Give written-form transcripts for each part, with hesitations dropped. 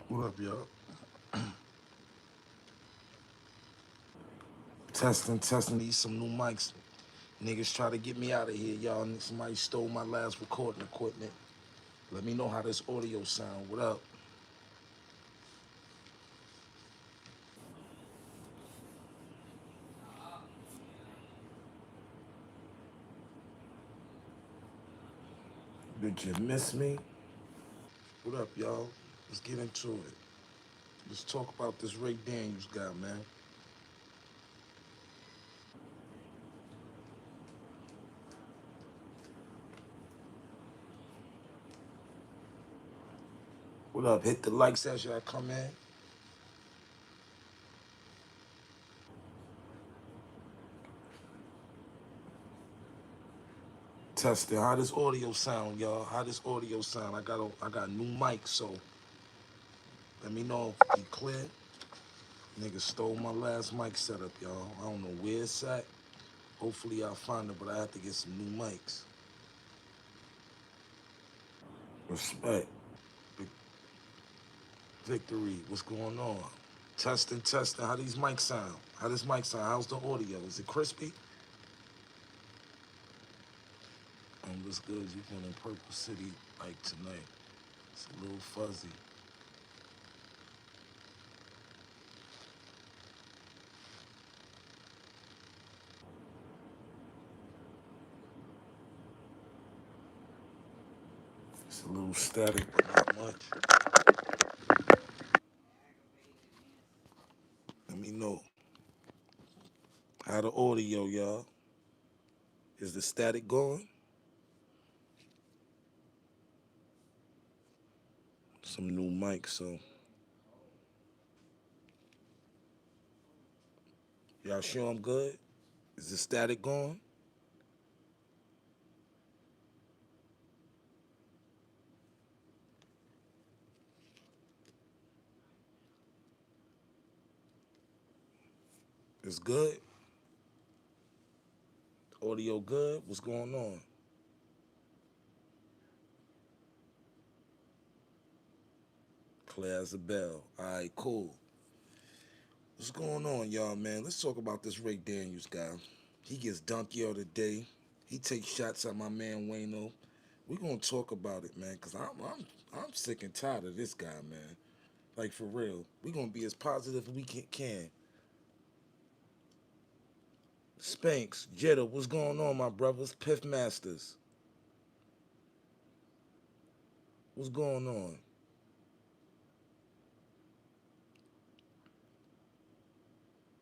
What up, y'all? Testing, testing. Need some new mics. Niggas try to get me out of here, y'all. Somebody stole my last recording equipment. Let me know how this audio sound. What up? Did you miss me? What up, y'all? Let's get into it. Let's talk about this Ray Daniels guy, man. What up? Hit the likes as y'all come in. Testing. How this audio sound, y'all? How this audio sound? I got new mics, so let me know if he clear. Nigga stole my last mic setup, y'all. I don't know where it's at. Hopefully I'll find it, but I have to get some new mics. Respect. Big victory. What's going on? Testing, testing. How these mics sound? How this mic sound? How's the audio? Is it crispy? What's good? You going in Purple City like tonight? It's a little fuzzy. It's a little static, but not much. Let me know. How the audio, y'all? Is the static going? Some new mics, so y'all sure I'm good? Is the static going? It's good? Audio good? What's going on? Clear as a bell. All right, cool. What's going on, y'all, man? Let's talk about this Ray Daniels guy. He gets donkey of the day. He takes shots at my man Wayno. We're gonna talk about it, man, cause I'm sick and tired of this guy, man. Like for real. We're gonna be as positive as we can. Spanks, Jetta, what's going on, my brothers? Piff Masters, what's going on?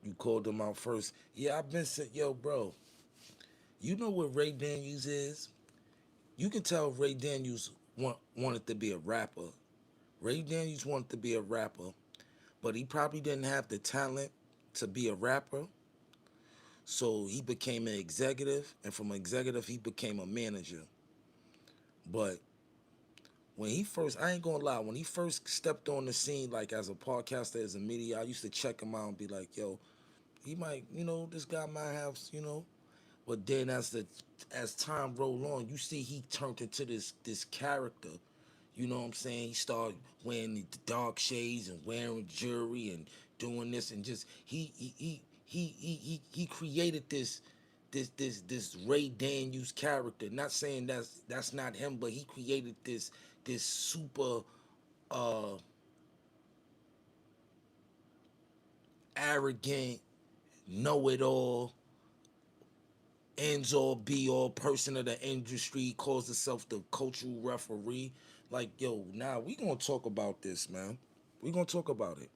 You called him out first. Yeah, I've been saying, yo, bro. You know what Ray Daniels is? You can tell Ray Daniels wanted to be a rapper. Ray Daniels wanted to be a rapper, but he probably didn't have the talent to be a rapper. So he became an executive, and from an executive, he became a manager. But when he first, I ain't gonna lie, when he first stepped on the scene, like as a podcaster, as a media, I used to check him out and be like, yo, he might, this guy might have, But then as time rolled on, you see he turned into this character. You know what I'm saying? He started wearing the dark shades and wearing jewelry and doing this and just he created this Ray Daniels character. Not saying that's not him, but he created this super uh arrogant, know it all, ends all be all person of the industry, calls himself the cultural referee. Like, yo, now we gonna talk about this, man. We gonna talk about it.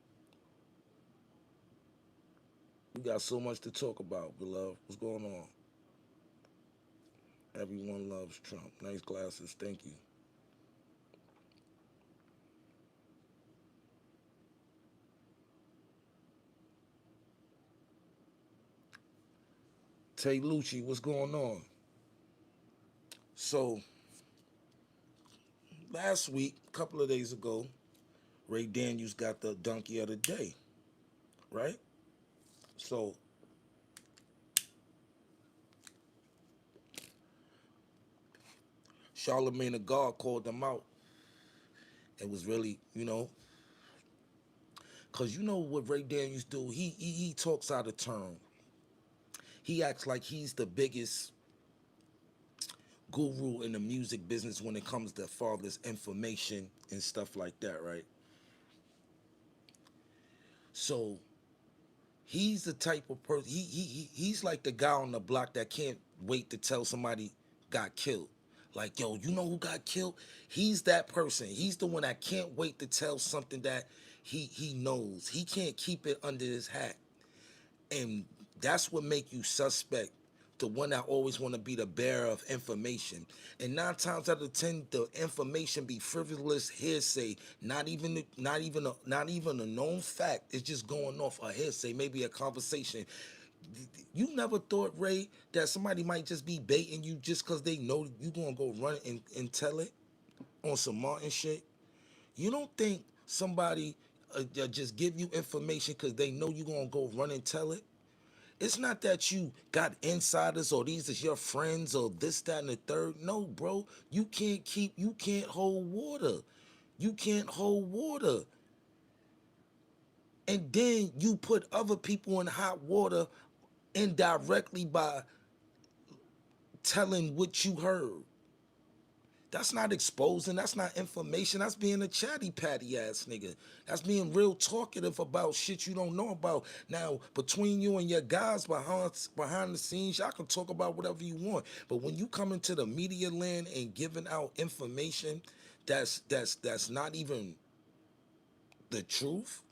We got so much to talk about, beloved. What's going on? Everyone loves Trump. Nice glasses, thank you. Tay Lucci, what's going on? So last week, a couple of days ago, Ray Daniels got the donkey of the day, right? So Charlemagne the God called him out and was really, Cause you know what Ray Daniels do? He talks out of turn. He acts like he's the biggest guru in the music business when it comes to father's information and stuff like that, right? So he's the type of person. He's like the guy on the block that can't wait to tell somebody got killed. Like, yo, you know who got killed? He's that person. He's the one that can't wait to tell something that he knows. He can't keep it under his hat. And that's what make you suspect, the one that always want to be the bearer of information. And 9 times out of 10 the information be frivolous hearsay, not even a known fact. It's just going off a hearsay, maybe a conversation. You never thought, Ray, that somebody might just be baiting you just because they know you gonna go run and tell it on some Martin shit? You don't think somebody just give you information because they know you gonna go run and tell it? It's not that you got insiders or these is your friends or this, that, and the third. No, bro. You can't hold water. You can't hold water. And then you put other people in hot water indirectly by telling what you heard. That's not exposing. That's not information. That's being a chatty patty ass nigga. That's being real talkative about shit you don't know about. Now, between you and your guys behind the scenes, y'all can talk about whatever you want. But when you come into the media land and giving out information that's not even the truth,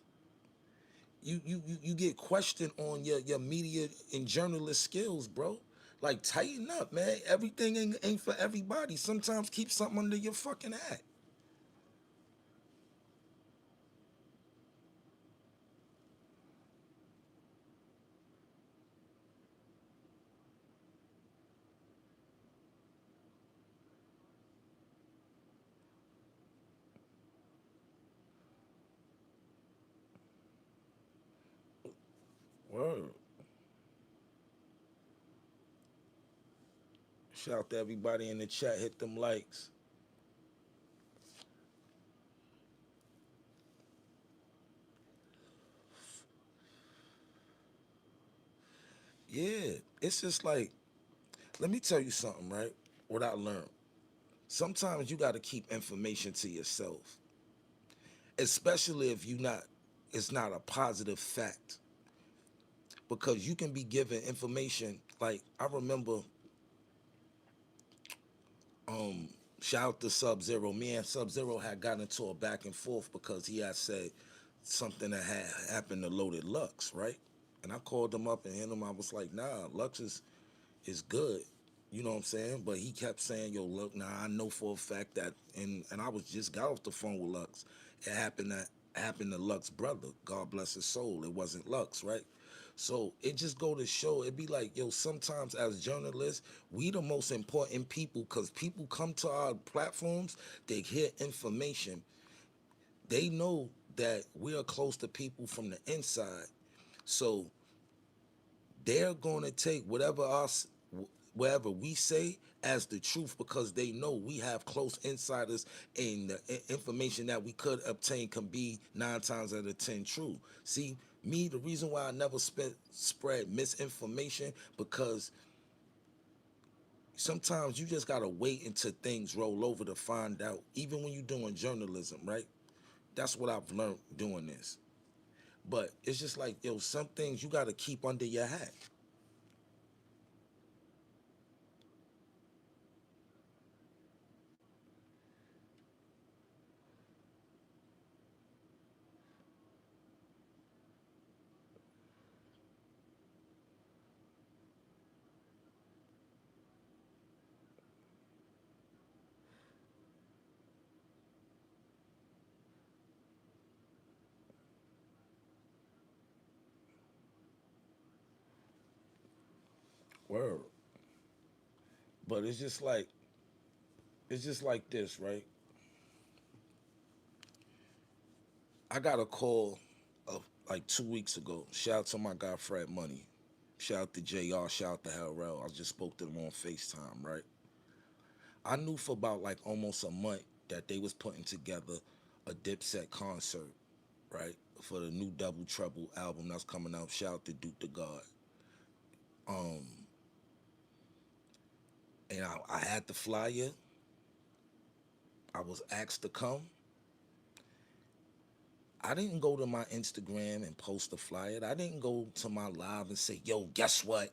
you get questioned on your media and journalist skills, bro. Like, tighten up, man. Everything ain't for everybody. Sometimes keep something under your fucking hat. Word. Shout out to everybody in the chat. Hit them likes. Yeah, it's just like, let me tell you something, right? What I learned. Sometimes you got to keep information to yourself, especially if it's not a positive fact, because you can be given information. Like, I remember, um, shout out to Sub Zero. Me and Sub Zero had gotten into a back and forth because he had said something that had happened to Loaded Lux, right? And I called him up and hit him. I was like, nah, Lux is good. You know what I'm saying? But he kept saying, yo, look, now I know for a fact that, and I was just got off the phone with Lux. It happened to Lux's brother. God bless his soul. It wasn't Lux, right? So it just go to show, it be like, yo, sometimes as journalists, we the most important people, because people come to our platforms, they hear information. They know that we are close to people from the inside. So they're going to take whatever we say as the truth, because they know we have close insiders, and the information that we could obtain can be 9 times out of 10 true. See, me, the reason why I never spread misinformation, because sometimes you just gotta wait until things roll over to find out. Even when you're doing journalism, right? That's what I've learned doing this. But it's just like, yo, some things you gotta keep under your hat. Word. But it's just like this, right? I got a call of like 2 weeks ago. Shout out to my guy Fred Money. Shout out to JR. Shout out to Harrell. I just spoke to them on FaceTime, right? I knew for about like almost a month that they was putting together a Dipset concert, right? for the new Double Trouble album that's coming out. Shout out to Duke the God. Um, and I had the flyer. I was asked to come. I didn't go to my Instagram and post the flyer. I didn't go to my live and say, "Yo, guess what?"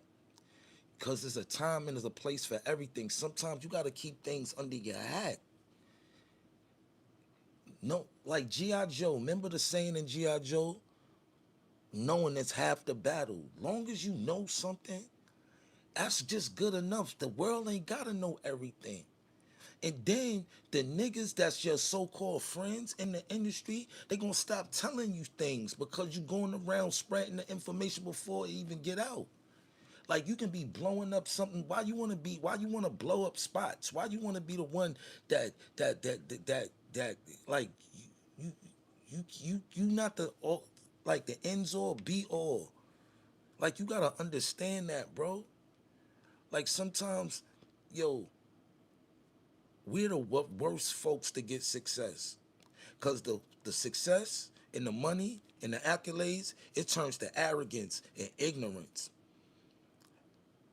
Because there's a time and there's a place for everything. Sometimes you got to keep things under your hat. No, like G.I. Joe. Remember the saying in G.I. Joe? Knowing is half the battle. Long as you know something, that's just good enough. The world ain't got to know everything. And then the niggas that's your so-called friends in the industry, they gonna stop telling you things because you going around spreading the information before it even get out. Like you can be blowing up something. Why you wanna blow up spots? Why you wanna be the one that like you you not the all like the ends all be all. Like you gotta understand that, bro. Like sometimes, yo, we're the worst folks to get success. Cause the success and the money and the accolades, it turns to arrogance and ignorance.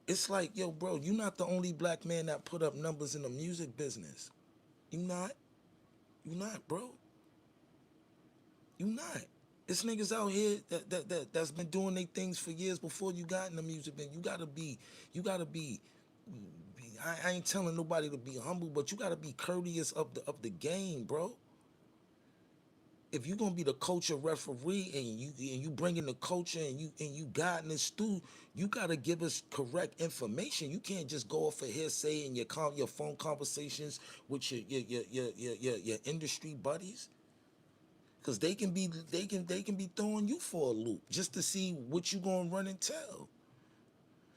It's like, yo, bro, you're not the only black man that put up numbers in the music business. You not. You not, bro. You not. It's niggas out here that's been doing their things for years before you got in the music business. You gotta be. I ain't telling nobody to be humble, but you gotta be courteous of the game, bro. If you're gonna be the culture referee and you bring in the culture and you guiding this through, you gotta give us correct information. You can't just go off of hearsay and your phone conversations with your industry buddies, because they can be throwing you for a loop just to see what you gonna run and tell.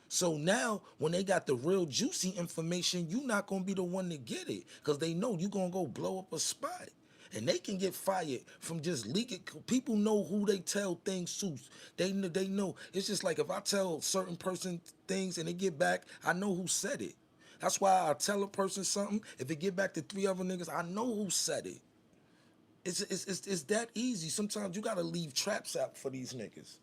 So now, when they got the real juicy information, you not gonna be the one to get it, because they know you gonna go blow up a spot, and they can get fired from just leaking. People know who they tell things to. They know. It's just like if I tell certain person things and they get back, I know who said it. That's why I tell a person something. If it get back to three other niggas, I know who said it. It's that easy. Sometimes you gotta leave traps out for these niggas.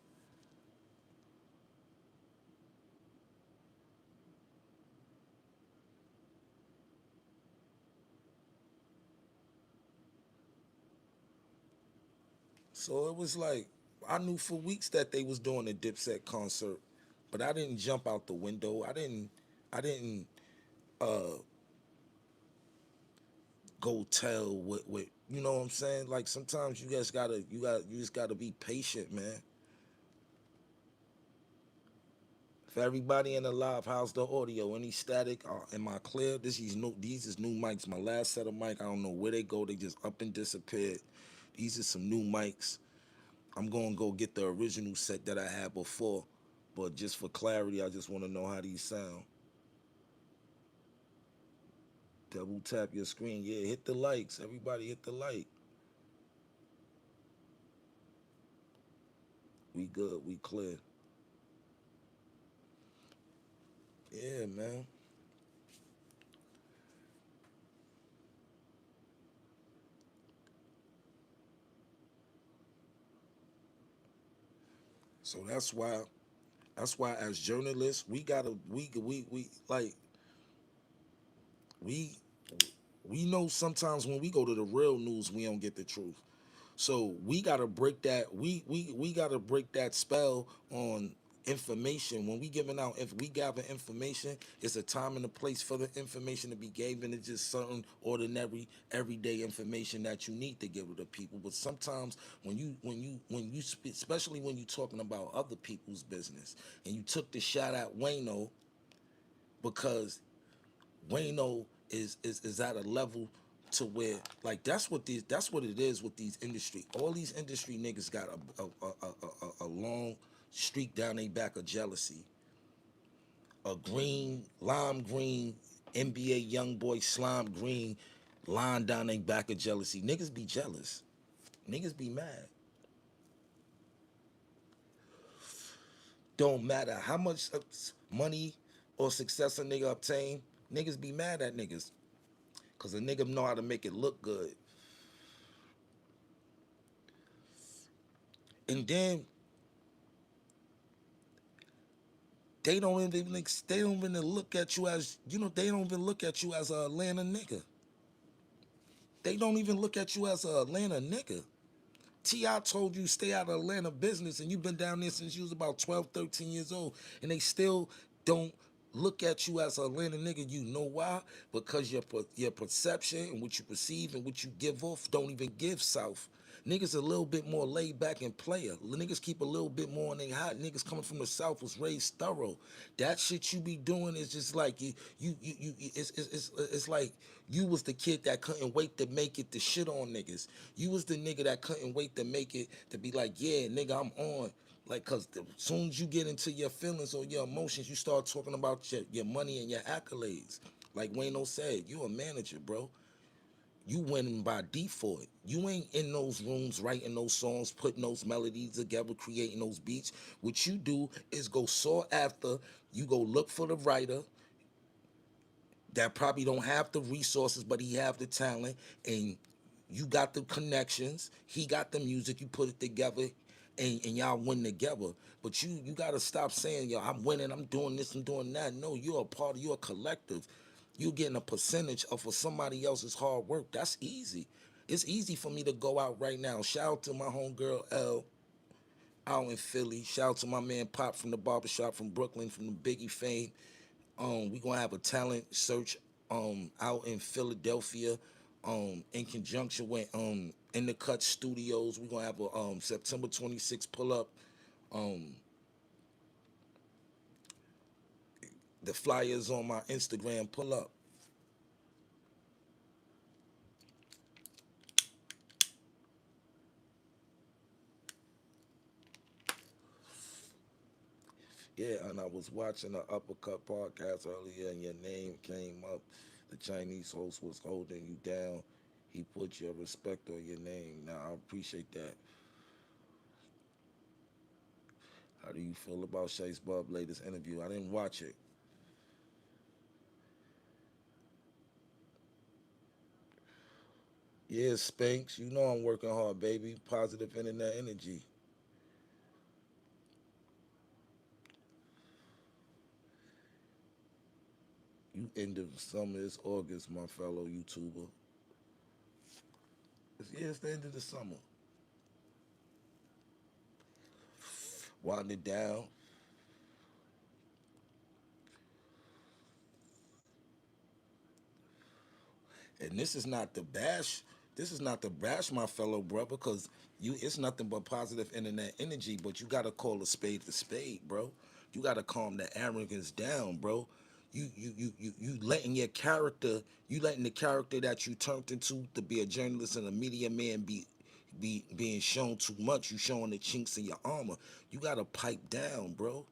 So it was like I knew for weeks that they was doing a Dipset concert, but I didn't jump out the window. I didn't go tell what you know what I'm saying? Like sometimes you just gotta be patient, man. For everybody in the live, how's the audio? Any static? Am I clear? These is new mics. My last set of mic, I don't know where they go. They just up and disappeared. These are some new mics. I'm gonna go get the original set that I had before, but just for clarity, I just want to know how these sound. Double tap your screen. Yeah, hit the likes. Everybody hit the like. We good. We clear. Yeah, man. So that's why as journalists we gotta we like we we know sometimes when we go to the real news we don't get the truth. So we gotta break that. We gotta break that spell on information. When we giving out, if we gather information, it's a time and a place for the information to be given. It's just certain ordinary, everyday information that you need to give to the people. But sometimes especially when you talking about other people's business, and you took the shot at Wayno because Wayno is at a level to where like that's what it is with these industry. All these industry niggas got a long streak down their back of jealousy. A green, lime green NBA young boy slime green line down their back of jealousy. Niggas be jealous. Niggas be mad. Don't matter how much money or success a nigga obtain, niggas be mad at niggas. Cause a nigga know how to make it look good. And then they don't even look at you as, they don't even look at you as a Atlanta nigga. They don't even look at you as a Atlanta nigga. T.I. told you stay out of Atlanta business, and you've been down there since you was about 12, 13 years old, and they still don't look at you as a Atlanta nigga. You know why? Because your perception and what you perceive and what you give off don't even give South. Niggas a little bit more laid back and player. Niggas keep a little bit more on they hot. Niggas coming from the South was raised thorough. That shit you be doing is just like it's like you was the kid that couldn't wait to make it to shit on niggas. You was the nigga that couldn't wait to make it to be like, yeah, nigga, I'm on. Like, cause as soon as you get into your feelings or your emotions, you start talking about your money and your accolades. Like Wayno said, you a manager, bro. You winning by default. You ain't in those rooms writing those songs, putting those melodies together, creating those beats. What you do is go sought after. You go look for the writer that probably don't have the resources, but he have the talent, and you got the connections. He got the music. You put it together, and y'all win together. But you gotta stop saying, yo, I'm winning. I'm doing this. I'm doing that. No, you're a part of. You're a collective. You're getting a percentage of for somebody else's hard work. That's easy. It's easy for me to go out right now. Shout out to my homegirl L out in Philly. Shout out to my man Pop from the barbershop from Brooklyn, from the Biggie fame. We gonna have a talent search out in Philadelphia, in conjunction with In the Cut Studios. We gonna have a September 26th pull up. Um, the flyers on my Instagram. Pull up. Yeah, and I was watching the Uppercut podcast earlier, and your name came up. The Chinese host was holding you down. He put your respect on your name. Now I appreciate that. How do you feel about Chase Bub latest interview? I didn't watch it. Yeah, Spanks, you know I'm working hard, baby. Positive internet energy. You end of summer, it's August, my fellow YouTuber. It's the end of the summer. Winding down. And this is not the bash. This is not the bash, my fellow brother, because it's nothing but positive internet energy, but you gotta call a spade, bro. You gotta calm the arrogance down, bro. You letting your character, you letting the character that you turned into to be a journalist and a media man be being shown too much. You showing the chinks in your armor. You gotta pipe down, bro.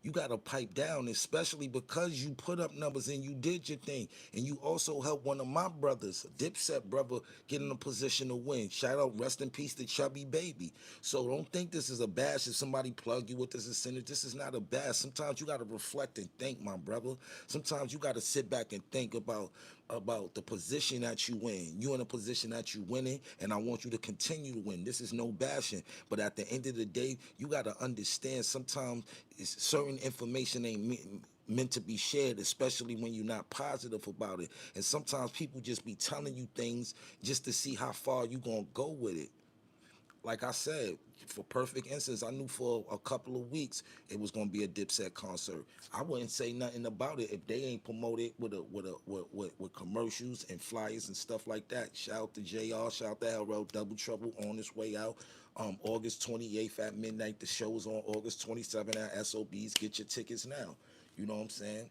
You got to pipe down, especially because you put up numbers and you did your thing. And you also helped one of my brothers, Dipset brother, get in a position to win. Shout out, rest in peace to Chubby Baby. So don't think this is a bash if somebody plug you with this incentive. This is not a bash. Sometimes you got to reflect and think, my brother. Sometimes you got to sit back and think about the position that you win. You in a position that you winning, and I want you to continue to win. This is no bashing, but at the end of the day, you got to understand sometimes certain information ain't meant to be shared, especially when you're not positive about it. And sometimes people just be telling you things just to see how far you gonna go with it. Like I said, for perfect instance, I knew for a couple of weeks it was gonna be a Dipset concert. I wouldn't say nothing about it if they ain't promoted with commercials and flyers and stuff like that. Shout out to JR, shout out to LRL Double Trouble on its way out. August 28th at midnight. The show is on August 27th at SOBs. Get your tickets now. You know what I'm saying?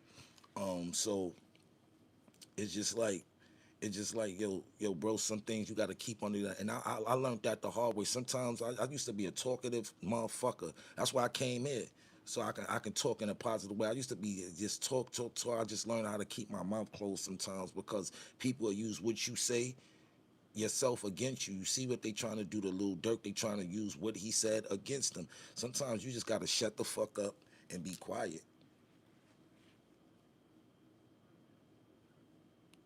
So it's just like yo, bro, some things you got to keep under that. And I learned that the hard way. Sometimes I used to be a talkative motherfucker. That's why I came here. So I can talk in a positive way. I used to be just talk. I just learned how to keep my mouth closed sometimes because people will use what you say yourself against you. You see what they trying to do to Lil Durk. They trying to use what he said against them. Sometimes you just got to shut the fuck up and be quiet.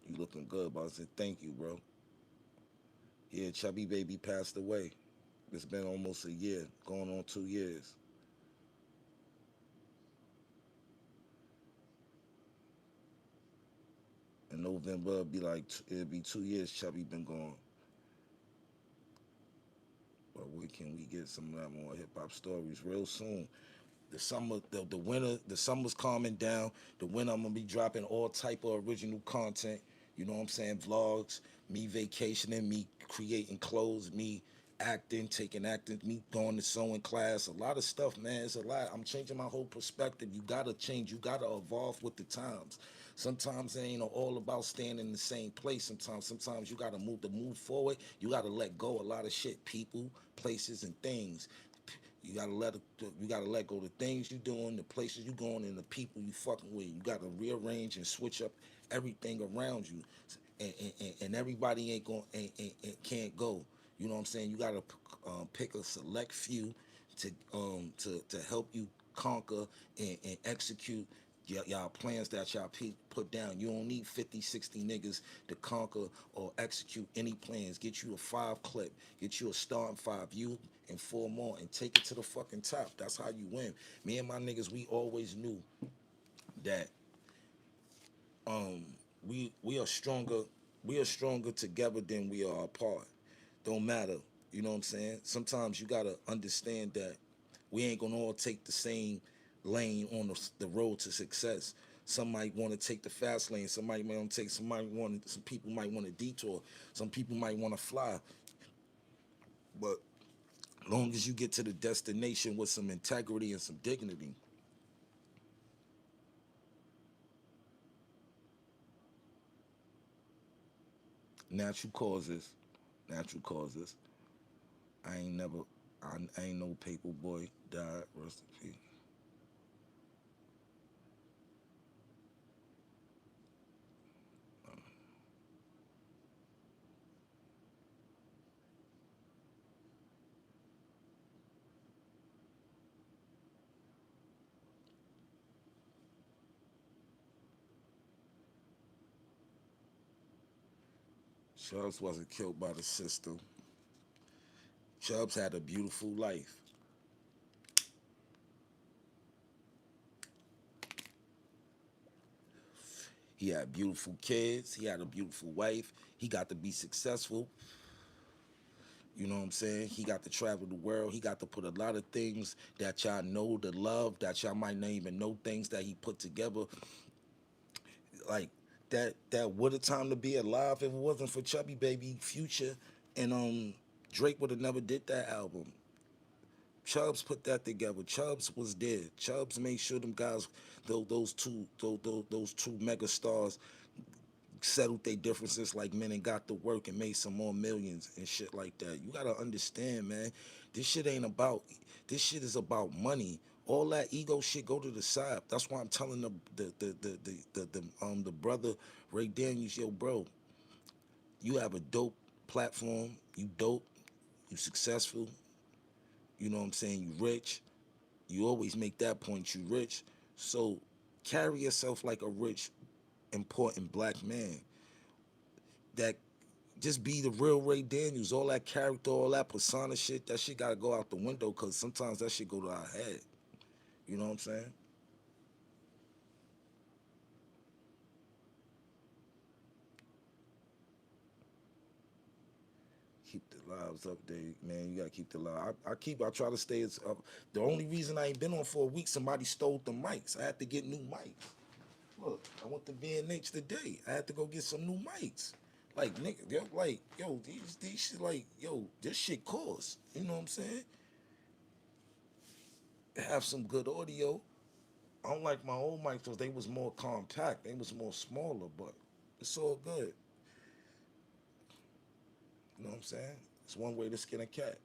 You looking good, but I said thank you, bro. Yeah, Chubby Baby passed away. It's been almost a year, going on 2 years. In November, it'll be 2 years Chubby been gone. But where can we get some of that more hip hop stories real soon? The winter, the summer's calming down. The winter, I'm gonna be dropping all type of original content. You know what I'm saying? Vlogs, me vacationing, me creating clothes, me acting, taking acting, me going to sewing class. A lot of stuff, man. It's a lot. I'm changing my whole perspective. You gotta change. You gotta evolve with the times. Sometimes it ain't all about staying in the same place. Sometimes you gotta move forward. You gotta let go a lot of shit, people, places, and things. You gotta let go of the things you doing, the places you going, and the people you fucking with. You gotta rearrange and switch up everything around you, and everybody ain't going can't go. You know what I'm saying? You gotta pick a select few to help you conquer and execute y'all plans that y'all put down. You don't need 50, 60 niggas to conquer or execute any plans. Get you a five clip, get you a starting five, you and four more, and take it to the fucking top. That's how you win. Me and my niggas, we always knew that um we are stronger. We are stronger together than we are apart. Don't matter. You know what I'm saying? Sometimes you gotta understand that we ain't gonna all take the same lane on the road to success. Some might want to take the fast lane. Somebody might want to take. Some people might want to detour. Some people might want to fly. But long as you get to the destination with some integrity and some dignity, natural causes, natural causes. I ain't never. I ain't no paper boy died. Rest in peace. Chubbs wasn't killed by the system. Chubbs had a beautiful life. He had beautiful kids. He had a beautiful wife. He got to be successful. You know what I'm saying? He got to travel the world. He got to put a lot of things that y'all know, the love that y'all might not even know, things that he put together. Like that would have time to be alive if it wasn't for Chubby Baby, Future, and Drake would have never did that album. Chubbs put that together. Chubbs was there. Chubbs made sure them guys, those two mega stars, settled their differences like men and got to work and made some more millions and shit like that. You gotta understand, man. This shit ain't about. This shit is about money. All that ego shit go to the side. That's why I'm telling the brother Ray Daniels, yo, bro, you have a dope platform. You dope. You successful. You know what I'm saying? You rich. You always make that point. You rich. So carry yourself like a rich, important black man. That just be the real Ray Daniels. All that character, all that persona shit, that shit gotta go out the window because sometimes that shit go to our head. You know what I'm saying? Keep the lives up there, man. You gotta keep the live. I try to stay as up. The only reason I ain't been on for a week, somebody stole the mics. I had to get new mics. Look, I went to B&H today. I had to go get some new mics. Like nigga, they're like, yo, these shit like, yo, this shit costs. You know what I'm saying? Have some good audio. I don't like my old mics because they was more compact. They was more smaller, but it's all good. You know what I'm saying? It's one way to skin a cat.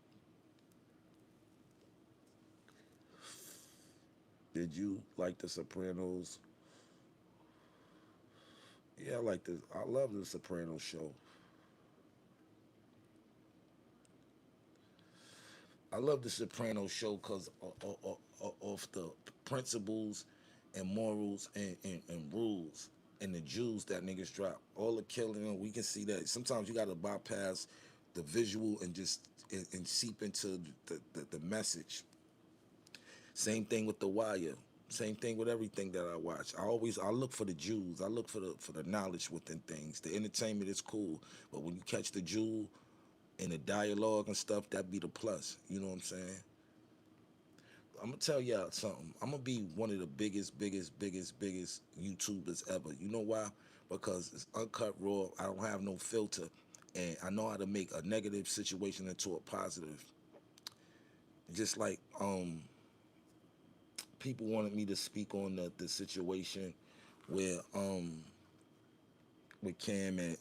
Did you like The Sopranos? Yeah, I like this. I love The Sopranos show. I love The Sopranos show because of the principles and morals and rules and the Jews that niggas drop. All the killing, we can see that. Sometimes you got to bypass. the visual and just and seep into the message. Same thing with The Wire. Same thing with everything that I watch. I look for the jewels. I look for the knowledge within things. The entertainment is cool, but when you catch the jewel and the dialogue and stuff, that be the plus. You know what I'm saying? I'm gonna tell y'all something. I'm gonna be one of the biggest YouTubers ever. You know why? Because it's uncut raw. I don't have no filter, and I know how to make a negative situation into a positive. Just like people wanted me to speak on the situation where with Cam and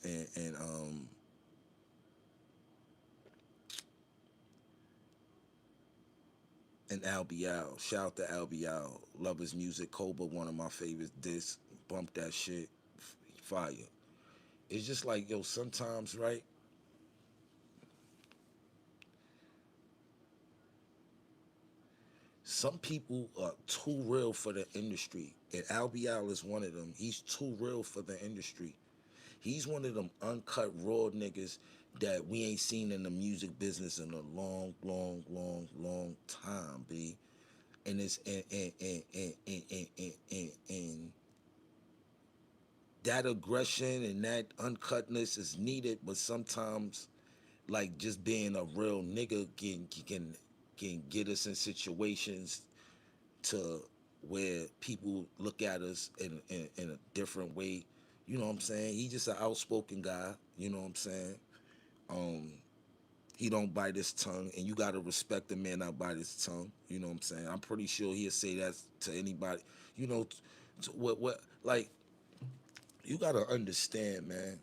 Albial. Shout out to Albial. Love his music. Cobra, one of my favorites. This bump that shit, fire. It's just like yo. Sometimes, right? Some people are too real for the industry, and Albial is one of them. He's too real for the industry. He's one of them uncut raw niggas that we ain't seen in the music business in a long time, b. And it's and that aggression and that uncutness is needed, but sometimes like just being a real nigga can get us in situations to where people look at us in a different way. You know what I'm saying? He just an outspoken guy. You know what I'm saying? Um, he don't bite his tongue, and you gotta respect the man that bite his tongue. You know what I'm saying? I'm pretty sure he'll say that to anybody. You know, what like you gotta understand, man.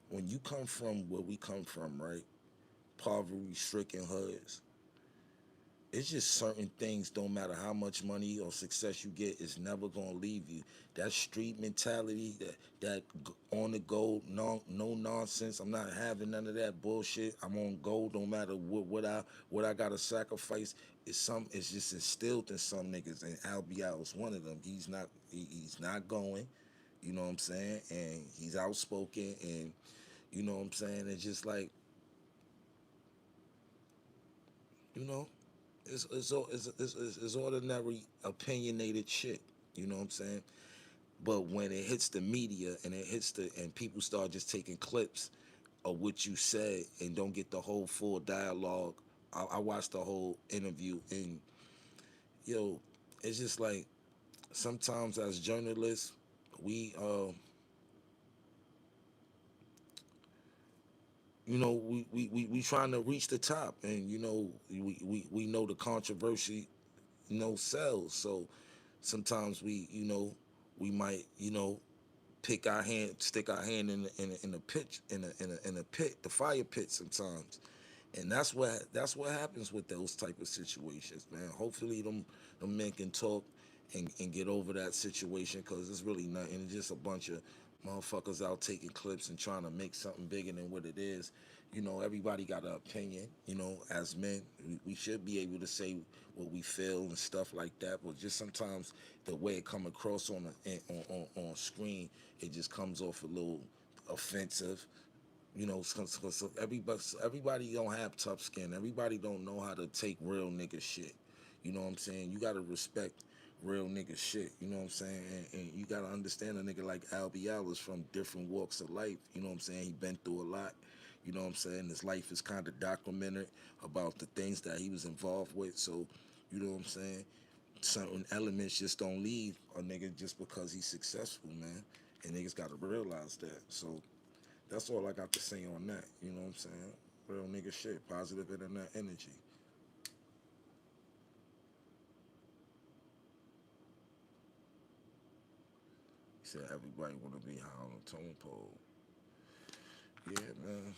When you come from where we come from, right? Poverty-stricken hoods, it's just certain things don't matter how much money or success you get, it's never gonna leave you. That street mentality, on the go, no nonsense. I'm not having none of that bullshit. I'm on go, no matter what I gotta sacrifice. It's just instilled in some niggas, and Albial is one of them. He's not going. You know what I'm saying? And he's outspoken, and you know what I'm saying. It's just like you know. It's ordinary opinionated shit. You know what I'm saying? But when it hits the media and and people start just taking clips of what you said and don't get the whole full dialogue. I watched the whole interview and yo, it's just like sometimes as journalists, we we trying to reach the top, and we know the controversy sells. So sometimes we might stick our hand in a pit in a pit, the fire pit sometimes, and that's what happens with those type of situations, man. Hopefully them men can talk and get over that situation, because it's really nothing. It's just a bunch of motherfuckers out taking clips and trying to make something bigger than what it is. Everybody got an opinion. As men, we should be able to say what we feel and stuff like that. But just sometimes the way it come across on screen, it just comes off a little offensive. So everybody don't have tough skin. Everybody don't know how to take real nigga shit. You know what I'm saying? You gotta respect real nigga shit. You know what I'm saying? And you gotta understand a nigga like Albial is from different walks of life. You know what I'm saying? He been through a lot. You know what I'm saying? His life is kind of documented about the things that he was involved with. So, you know what I'm saying? Certain elements just don't leave a nigga just because he's successful, man. And niggas gotta realize that. So that's all I got to say on that. You know what I'm saying? Real nigga shit, positive internet energy. He said everybody want to be high on the tone pole. Yeah, man.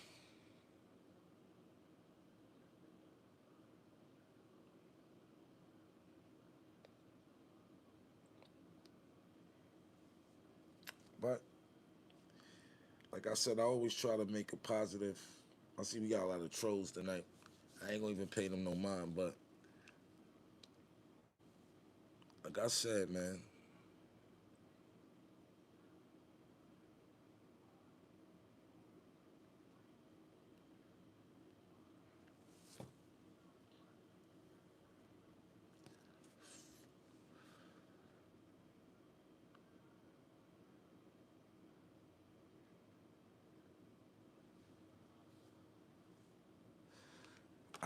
But like I said, I always try to make a positive. I see we got a lot of trolls tonight. I ain't gonna even pay them no mind. But like I said, man,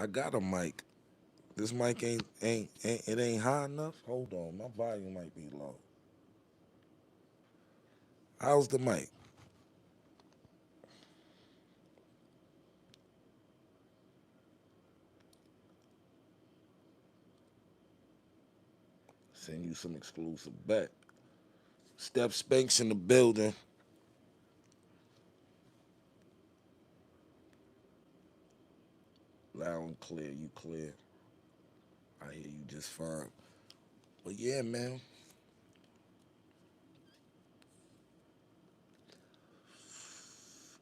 I got a mic. This mic ain't it ain't high enough. Hold on, my volume might be low. How's the mic? Send you some exclusive bet. Steph Spanks in the building. Loud and clear. You clear. I hear you just fine. But yeah, man.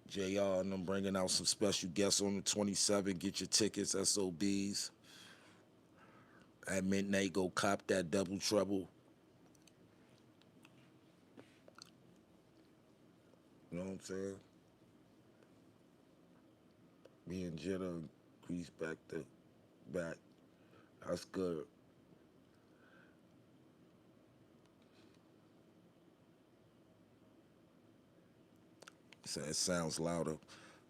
JR and I'm bringing out some special guests on the 27th. Get your tickets, SOBs. At midnight, go cop that double trouble. You know what I'm saying? Me and Jenna grease back to back. That's good. So it sounds louder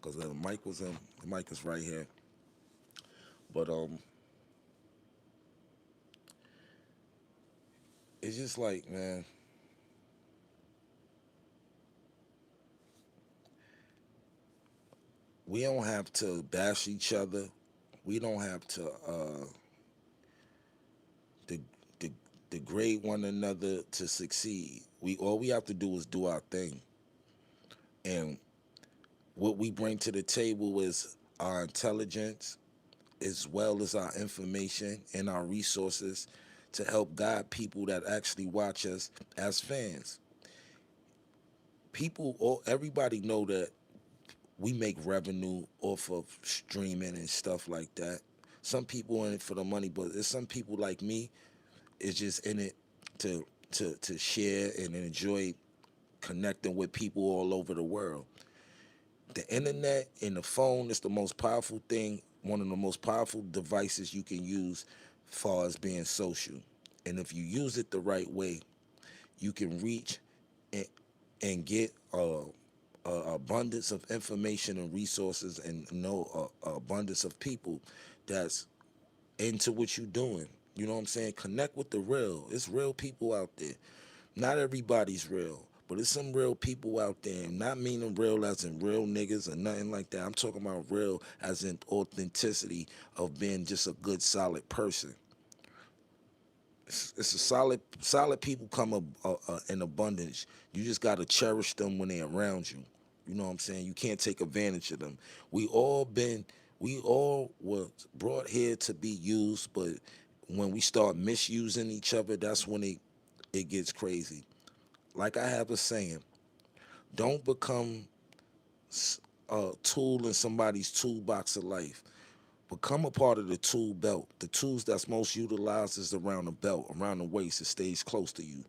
because the mic was in. The mic is right here. But it's just like, man, we don't have to bash each other. We don't have to de- de- degrade one another to succeed. We all we have to do is do our thing, and what we bring to the table is our intelligence as well as our information and our resources to help guide people that actually watch us as fans. People, all everybody know that we make revenue off of streaming and stuff like that. Some people in it for the money, but there's some people like me is just in it to to share and enjoy connecting with people all over the world. The internet and the phone is the most powerful thing, one of the most powerful devices you can use far as being social. And if you use it the right way, you can reach and, and get abundance of information and resources and know a abundance of people that's into what you're doing. You know what I'm saying? Connect with the real. It's real people out there. Not everybody's real, but it's some real people out there. Not meaning real as in real niggas or nothing like that. I'm talking about real as in authenticity of being just a good, solid person. It's a solid people come in abundance. You just gotta cherish them when they're around you. You know what I'm saying? You can't take advantage of them. We all been, we all were brought here to be used, but when we start misusing each other, that's when it gets crazy. Like I have a saying, don't become a tool in somebody's toolbox of life. Become a part of the tool belt. The tools that's most utilized is around the belt, around the waist. It stays close to you.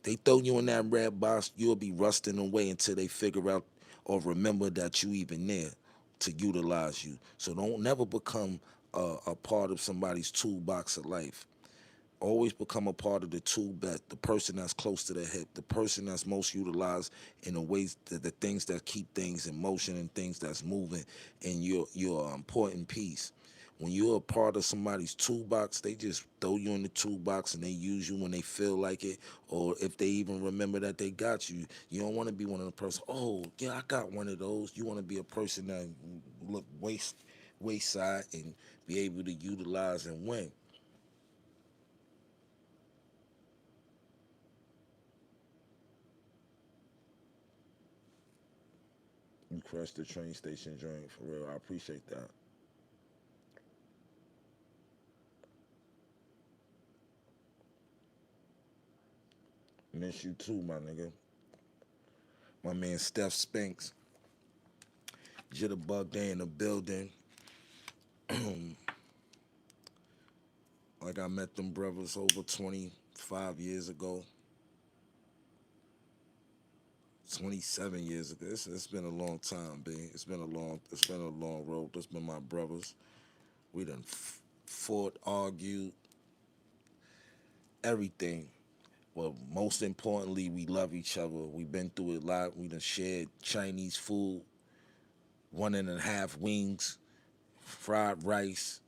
They throw you in that red box, you'll be rusting away until they figure out or remember that you even there to utilize you. So don't never become a part of somebody's toolbox of life. Always become a part of the tool belt, the person that's close to the hip, the person that's most utilized in the ways that the things that keep things in motion and things that's moving in your important piece. When you're a part of somebody's toolbox, they just throw you in the toolbox and they use you when they feel like it, or if they even remember that they got you. You don't want to be one of the person. Oh, yeah, I got one of those. You want to be a person that look wayside and be able to utilize and win. You crushed the train station joint for real. I appreciate that. Miss you too, my nigga. My man Steph Spinks, Jitterbug Day in the building. Like I met them brothers over 25 years ago, 27 years ago. It's been a long time, B. It's been a long road. That's been my brothers. We done fought, argued, everything. Well, most importantly, we love each other. We've been through it a lot. We done shared Chinese food, 1.5 wings, fried rice,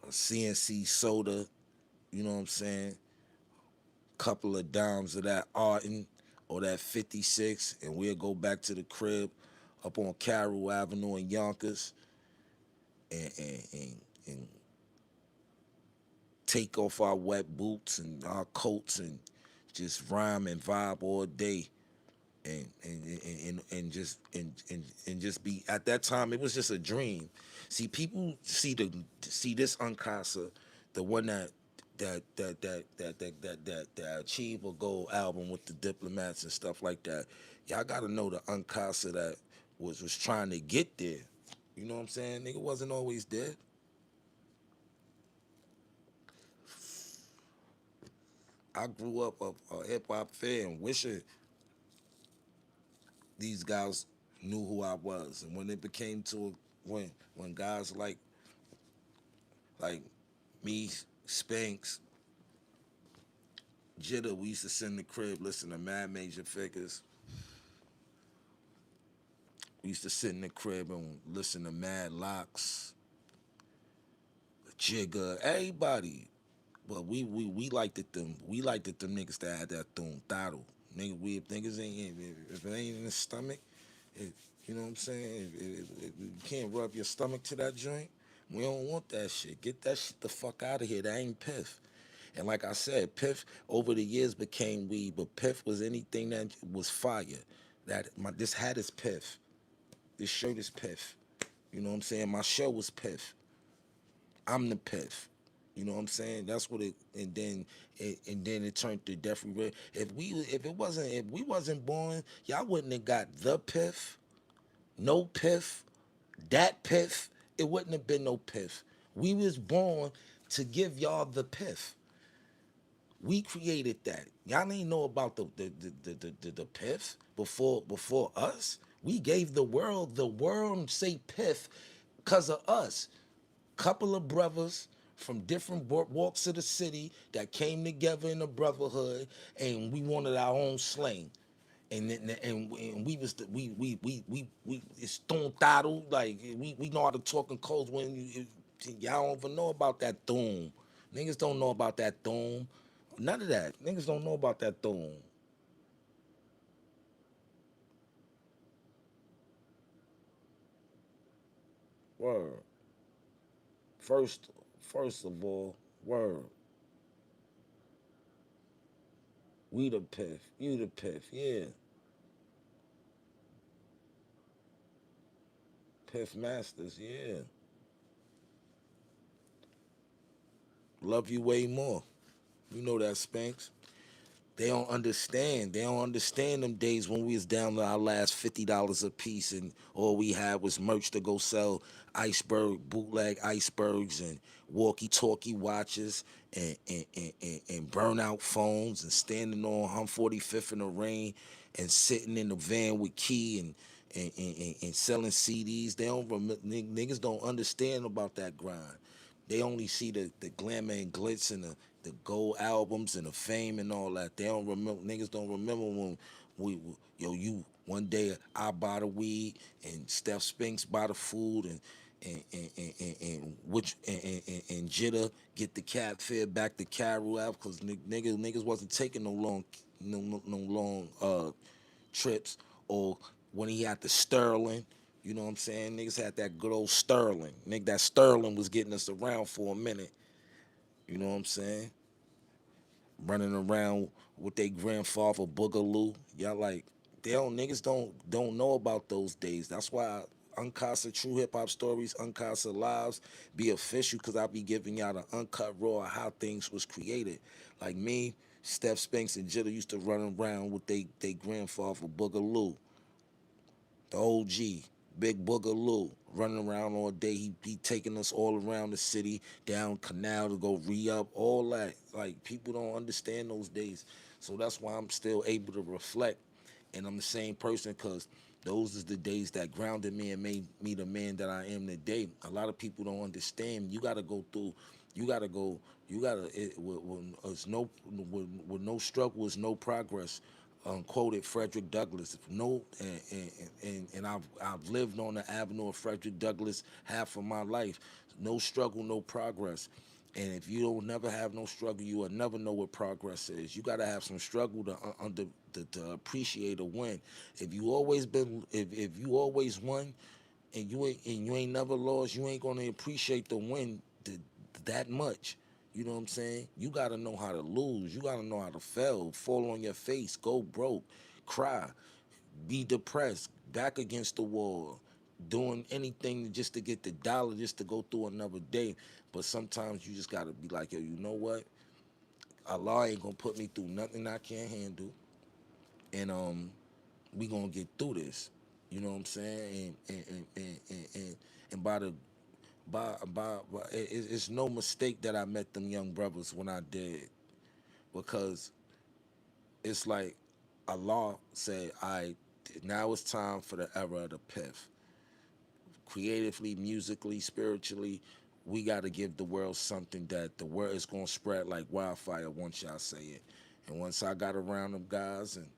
a CNC soda, you know what I'm saying? Couple of dimes of that Arden or that 56, and we'll go back to the crib up on Carroll Avenue in Yonkers and take off our wet boots and our coats and just rhyme and vibe all day and just be at that time it was just a dream. See, people see this Uncasa, the one that achieve a gold album with the diplomats and stuff like that. Y'all gotta know the Uncasa that was trying to get there. You know what I'm saying? Nigga wasn't always there. I grew up a hip hop fan, wishing these guys knew who I was. And when it became to when guys like me, Spanks, Jitta, we used to sit in the crib, listen to Mad Major Figures. We used to sit in the crib and listen to Mad Locks, Jigga, everybody. But we liked it them. We liked it them niggas that had that thumb throttle. Nigga, we if niggas ain't if it ain't in the stomach, if, you know what I'm saying? If you can't rub your stomach to that joint, we don't want that shit. Get that shit the fuck out of here. That ain't piff. And like I said, piff over the years became weed, but piff was anything that was fire. This hat is piff. This shirt is piff. You know what I'm saying? My show was piff. I'm the piff. You know what I'm saying? That's what it. And then it turned to Jeffrey Red. If we wasn't born, y'all wouldn't have got the piff, no piff, that piff. It wouldn't have been no piff. We was born to give y'all the piff. We created that. Y'all ain't know about the piff before us. We gave the world say piff because of us. Couple of brothers from different walks of the city that came together in a brotherhood, and we wanted our own slang. And we was we it's stone throttle like we know how to talk in codes when y'all don't even know about that doom. Niggas don't know about that doom. None of that. Niggas don't know about that doom. Word. First first of all, word. We the piff. You the piff. Yeah. Piff Masters, yeah. Love you way more. You know that, Spanks. They don't understand. They don't understand them days when we was down to our last $50 a piece and all we had was merch to go sell iceberg, bootleg icebergs and walkie-talkie watches and burnout phones and standing on 145th in the rain and sitting in the van with Key and selling CDs. They don't niggas don't understand about that grind. They only see the glamour and glitz and the gold albums and the fame and all that. They don't remember. Niggas don't remember when yo you one day I buy the weed and Steph Spinks buy the food and which and Jitta get the cat fed back to Carol out because niggas wasn't taking no long trips or when he had the Sterling. You know what I'm saying? Niggas had that good old Sterling. Nigga, that Sterling was getting us around for a minute. You know what I'm saying? Running around with their grandfather Boogaloo. Y'all like they don't niggas don't know about those days. That's why Uncasa True Hip Hop Stories, Uncasa Lives be official because I be giving y'all the uncut raw of how things was created. Like me, Steph Spanks and Jitter used to run around with they grandfather Boogaloo, the OG, Big Boogaloo, running around all day. He taking us all around the city, down canal to go re-up, all that. Like people don't understand those days. So that's why I'm still able to reflect. And I'm the same person because those is the days that grounded me and made me the man that I am today. A lot of people don't understand. You gotta go through, you gotta go, you gotta, with no struggle is no progress. Quoted Frederick Douglass. No, and I've lived on the avenue of Frederick Douglass half of my life. No struggle, no progress. And if you don't never have no struggle, you will never know what progress is. You gotta have some struggle to appreciate a win. If you always won and you ain't never lost, you ain't gonna appreciate the win that much. You know what I'm saying? You gotta know how to lose. You gotta know how to fail, fall on your face, go broke, cry, be depressed, back against the wall, doing anything just to get the dollar, just to go through another day. But sometimes you just gotta be like, yo, you know what? Allah ain't gonna put me through nothing I can't handle, and we gonna get through this. You know what I'm saying? And it's no mistake that I met them young brothers when I did, because it's like Allah said, "I now it's time for the era of the pith. Creatively, musically, spiritually, we got to give the world something that the word is gonna spread like wildfire once y'all say it." And once I got around them guys, and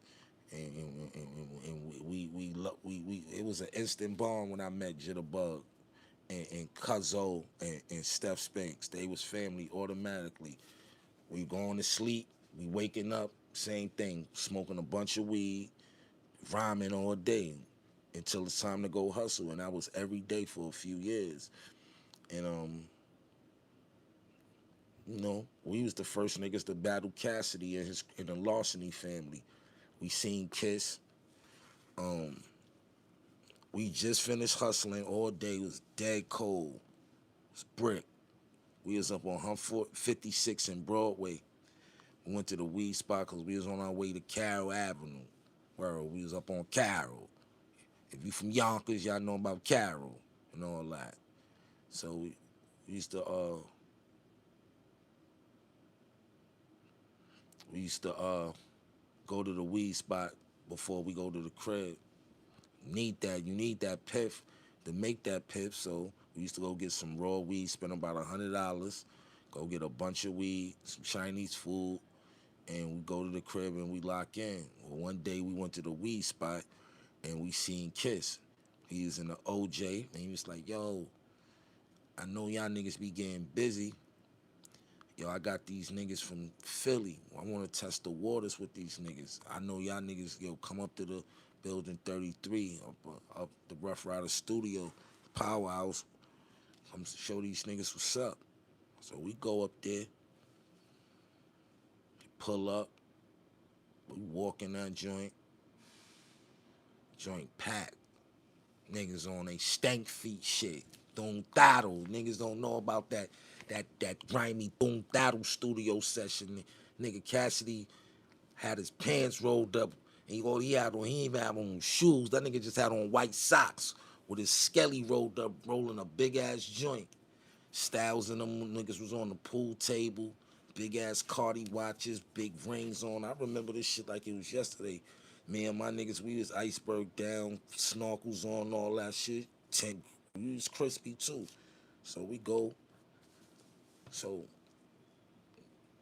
we it was an instant bond when I met Jitterbug and Cuzzo and Steph Spinks. They was family automatically. We going to sleep, we waking up, same thing, smoking a bunch of weed, rhyming all day until it's time to go hustle. And that was every day for a few years. And we was the first niggas to battle Cassidy and the Larceny family. We seen Kiss. Um, we just finished hustling all day. It was dead cold. It was brick. We was up on Humford 56 in Broadway. We went to the weed spot because we was on our way to Carroll Avenue. Where we was up on Carroll. If you from Yonkers, y'all know about Carroll and all that. So we used to we used to go to the weed spot before we go to the crib. You need that piff to make that piff. So we used to go get some raw weed, spend about $100, go get a bunch of weed, some Chinese food, and we go to the crib and we lock in. Well, one day we went to the weed spot and we seen Kiss. He was in the OJ and he was like, "Yo, I know y'all niggas be getting busy. Yo, I got these niggas from Philly. I want to test the waters with these niggas. I know y'all niggas, yo, come up to the building 33 up the Rough Rider studio, Powerhouse. Come show these niggas what's up." So we go up there, pull up, we walk in that joint packed. Niggas on they stank feet shit. Doom Thaddle. Niggas don't know about that grimy Doom Thaddle studio session. Nigga Cassidy had his pants rolled up, and he even had on shoes. That nigga just had on white socks with his skelly rolled up, rolling a big ass joint. Styles and them niggas was on the pool table, big ass Cardi watches, big rings on. I remember this shit like it was yesterday. Me and my niggas, we was iceberg down, snorkels on, all that shit. We was crispy too. So we go. So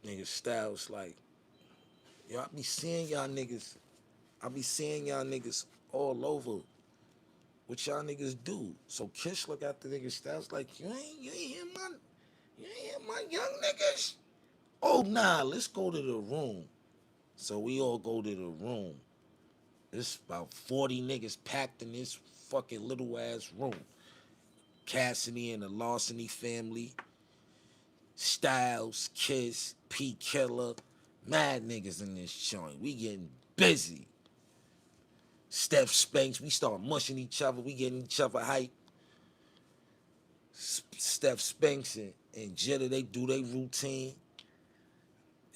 nigga Styles like, yo, I be seeing y'all niggas all over. What y'all niggas do? So Kish look at the nigga Styles like, you ain't hear my young niggas? Oh nah, let's go to the room. So we all go to the room. There's about 40 niggas packed in this fucking little ass room. Cassidy and the Larceny family, Styles, Kiss, P Killer, mad niggas in this joint. We getting busy. Steph Spanks, we start mushing each other. We getting each other hype. Steph Spanks and Jitter, they do their routine.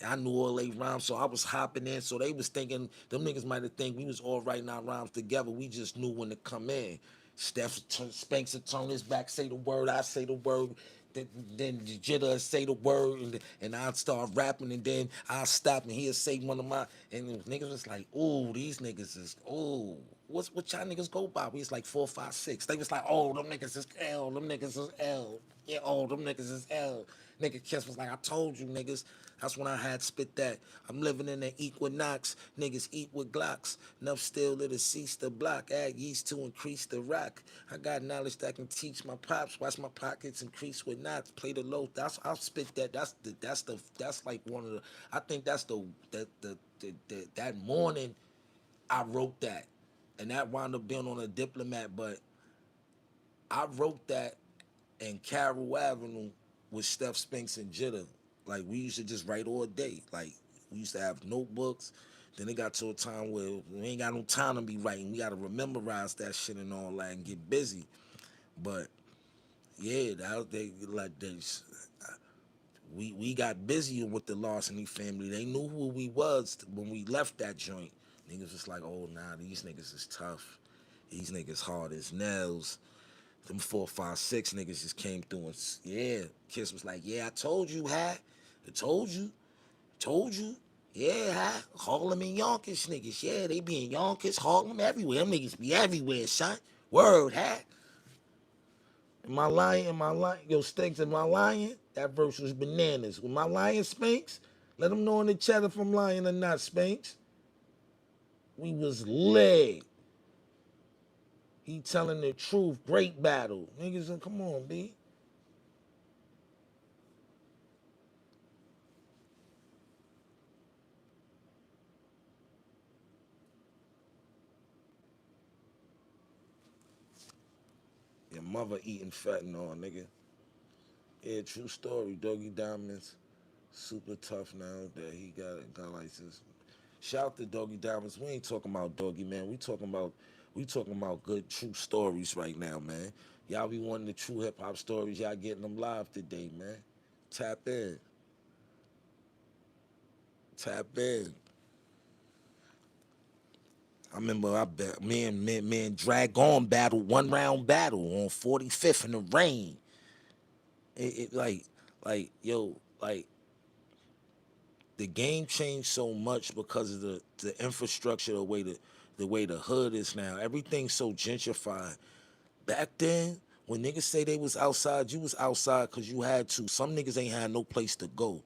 I knew all they rhymes, so I was hopping in. So they was thinking, them niggas might have think we was all writing our rhymes together. We just knew when to come in. Spanks would turn his back, say the word, I say the word. Then Jitter say the word, and I'd start rapping, and then I'll stop, and he'll say one of my, and niggas was like, "Ooh, these niggas is, ooh, what y'all niggas go by?" We was like 4, 5, 6. They was like, "Oh, them niggas is L, them niggas is L, yeah, oh, them niggas is L." Nigga Kiss was like, "I told you niggas, That's when I had spit that. I'm living in the equinox. Niggas eat with Glocks. Enough still to cease the block. Add yeast to increase the rock. I got knowledge that can teach my pops. Watch my pockets increase with knots. Play the low. I'll spit that. That's like one of the. I think that's that morning I wrote that, and that wound up being on a diplomat. But I wrote that in Carroll Avenue with Steph Spinks and Jitter. Like we used to just write all day. Like we used to have notebooks. Then it got to a time where we ain't got no time to be writing. We got to memorize that shit and all that and get busy. But yeah, we got busy with the Larceny family. They knew who we was when we left that joint. Niggas was like, oh nah, these niggas is tough. These niggas hard as nails. Them 4, 5, 6 niggas just came through and yeah. Kiss was like, yeah, I told you, ha. I told you. Yeah, ha. Harlem and Yonkers niggas. Yeah, they be in Yonkers, Harlem, everywhere. Them niggas be everywhere, son. Word, ha. Am I lying? Am I lying? Yo, Stinks, am I lying? That verse was bananas. With my lying, Spanks? Let them know in the chat if I'm lying or not, Spanks. We was lit. He telling the truth. Great battle. Niggas, come on, B. Your mother eating fentanyl, nigga. Yeah, true story. Doggy Diamonds, super tough now that he got a gun license. Shout out to Doggy Diamonds. We ain't talking about Doggy, man. We talking about good true stories right now, man. Y'all be wanting the true hip hop stories. Y'all getting them live today, man. Tap in. Tap in. I remember I bet me and Drag On battle, 1 round battle on 45th in the rain. It yo, like the game changed so much because of the infrastructure, the way the hood is now. Everything's so gentrified. Back then, when niggas say they was outside, you was outside because you had to. Some niggas ain't had no place to go.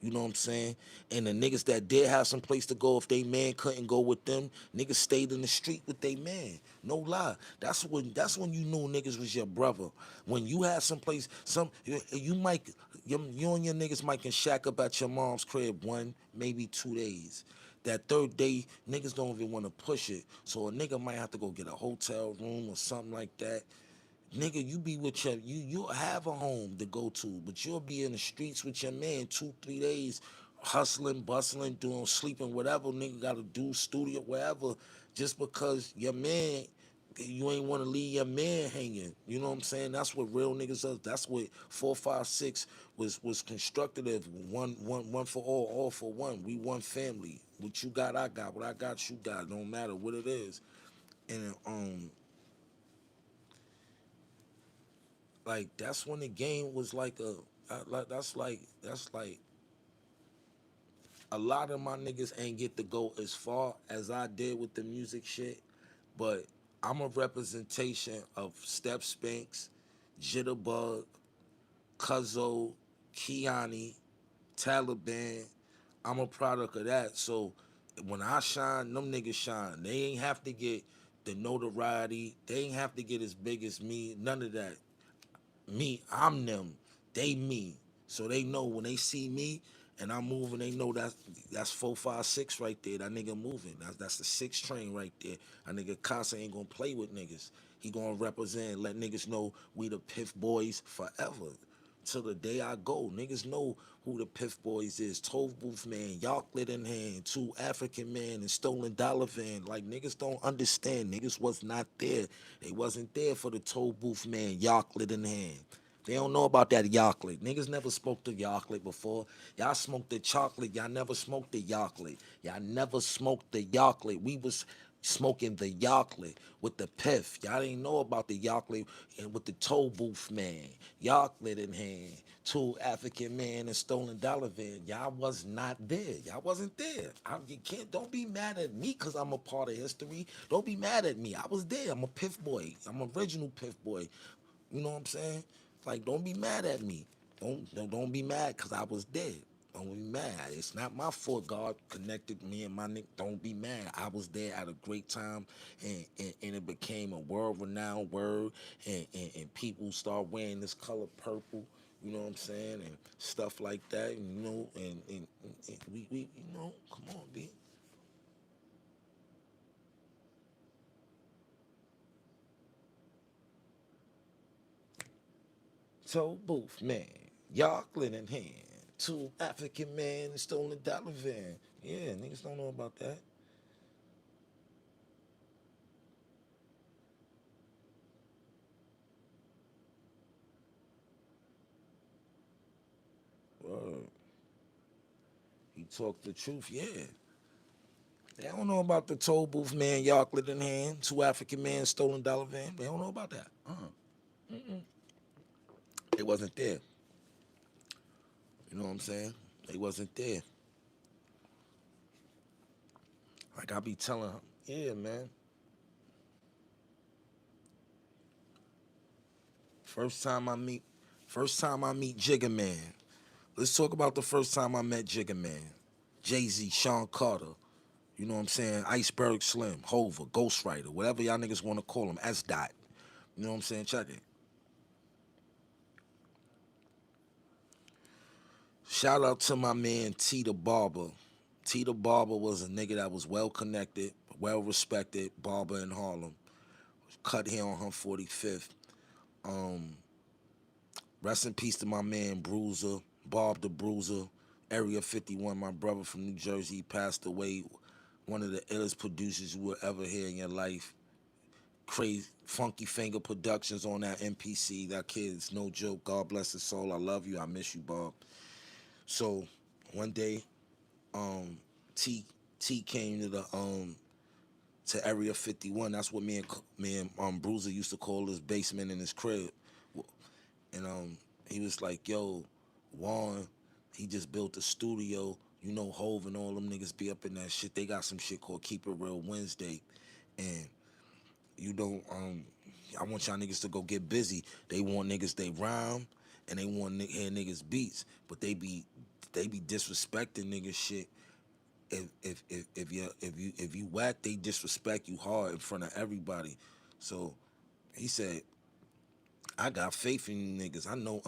You know what I'm saying? And the niggas that did have some place to go, if they man couldn't go with them, niggas stayed in the street with they man. No lie. That's when you knew niggas was your brother. When you had some place, you and your niggas might can shack up at your mom's crib 1, maybe 2 days. That third day, niggas don't even want to push it. So a nigga might have to go get a hotel room or something like that. Nigga, you be with you'll have a home to go to, but you'll be in the streets with your man 2, 3 days, hustling, bustling, doing sleeping, whatever nigga gotta do, studio, wherever, just because your man, you ain't wanna leave your man hanging. You know what I'm saying? That's what real niggas are. That's what 4, 5, 6 was constructed of. One for all for one. We one family. What you got, I got. What I got, you got. No matter what it is. And like that's when the game was like that's like a lot of my niggas ain't get to go as far as I did with the music shit, but I'm a representation of Step Spinks, Jitterbug, Cuzzo, Kiani, Taliban. I'm a product of that. So when I shine, them niggas shine. They ain't have to get the notoriety. They ain't have to get as big as me. None of that. Me, I'm them. They me. So they know when they see me and I'm moving, they know that's 4, 5, 6 right there. That nigga moving. That's the 6 train right there. That nigga Casa ain't gonna play with niggas. He gonna represent, let niggas know we the Piff Boys forever. Till the day I go. Niggas know who the Piff Boys is. Tove Booth Man, Yarklet in hand, 2 African Man, and Stolen Dollar Van. Like niggas don't understand. Niggas was not there. They wasn't there for the Tove Booth Man, Yarklet in hand. They don't know about that Yarklet. Niggas never smoked the Yarklet before. Y'all smoked the chocolate. Y'all never smoked the Yarklet. Y'all never smoked the Yarklet. We was smoking the Yarklet with the piff. Y'all didn't know about the Yarklet and with the toll booth man. Yarklet in hand. 2 African Man and Stolen Dollar Van. Y'all was not there. Y'all wasn't there. You can't. Don't be mad at me because I'm a part of history. Don't be mad at me. I was there. I'm a piff boy. I'm original piff boy. You know what I'm saying? Like, don't be mad at me. Don't be mad because I was dead. Don't be mad. It's not my fault. God connected me and my nigga. Don't be mad. I was there at a great time, and it became a world-renowned word, and people start wearing this color purple. You know what I'm saying, and stuff like that. And, and we come on, B. So booth man, Yarklin in hand, two African men stolen a dollar van. Yeah, niggas don't know about that. Word. He talked the truth, yeah. They don't know about the toll booth man, Yarklet in hand, two African men, stolen dollar van. They don't know about that. They wasn't there. You know what I'm saying? They wasn't there. Like I be telling her, yeah, man. First time I meet, first time I meet Jigga Man. Let's talk about the first time I met Jigga Man. Jay-Z, Sean Carter. You know what I'm saying? Iceberg Slim, Hova, Ghostwriter, whatever y'all niggas want to call him, S. Dot. You know what I'm saying? Check it. Shout out to my man T the Barber. T the Barber was a nigga that was well connected, well respected, barber in Harlem. Cut here on her 45th. Um, Rest in peace to my man Bruiser, Bob the Bruiser, Area 51, my brother from New Jersey, passed away. One of the illest producers you will ever hear in your life. Crazy Funky Finger Productions on that MPC. That kid's no joke. God bless his soul. I love you. I miss you, Bob. So one day, um, T T came to the to Area 51. That's what me and Bruiser used to call his basement in his crib. And he was like, "Yo, Juan, he just built a studio. You know, Hove and all them niggas be up in that shit. They got some shit called Keep It Real Wednesday, and you know, I want y'all niggas to go get busy. They want niggas they rhyme, and they want hear niggas beats, but they be disrespecting niggas shit. If you whack, they disrespect you hard in front of everybody. So he said, I got faith in you niggas. I know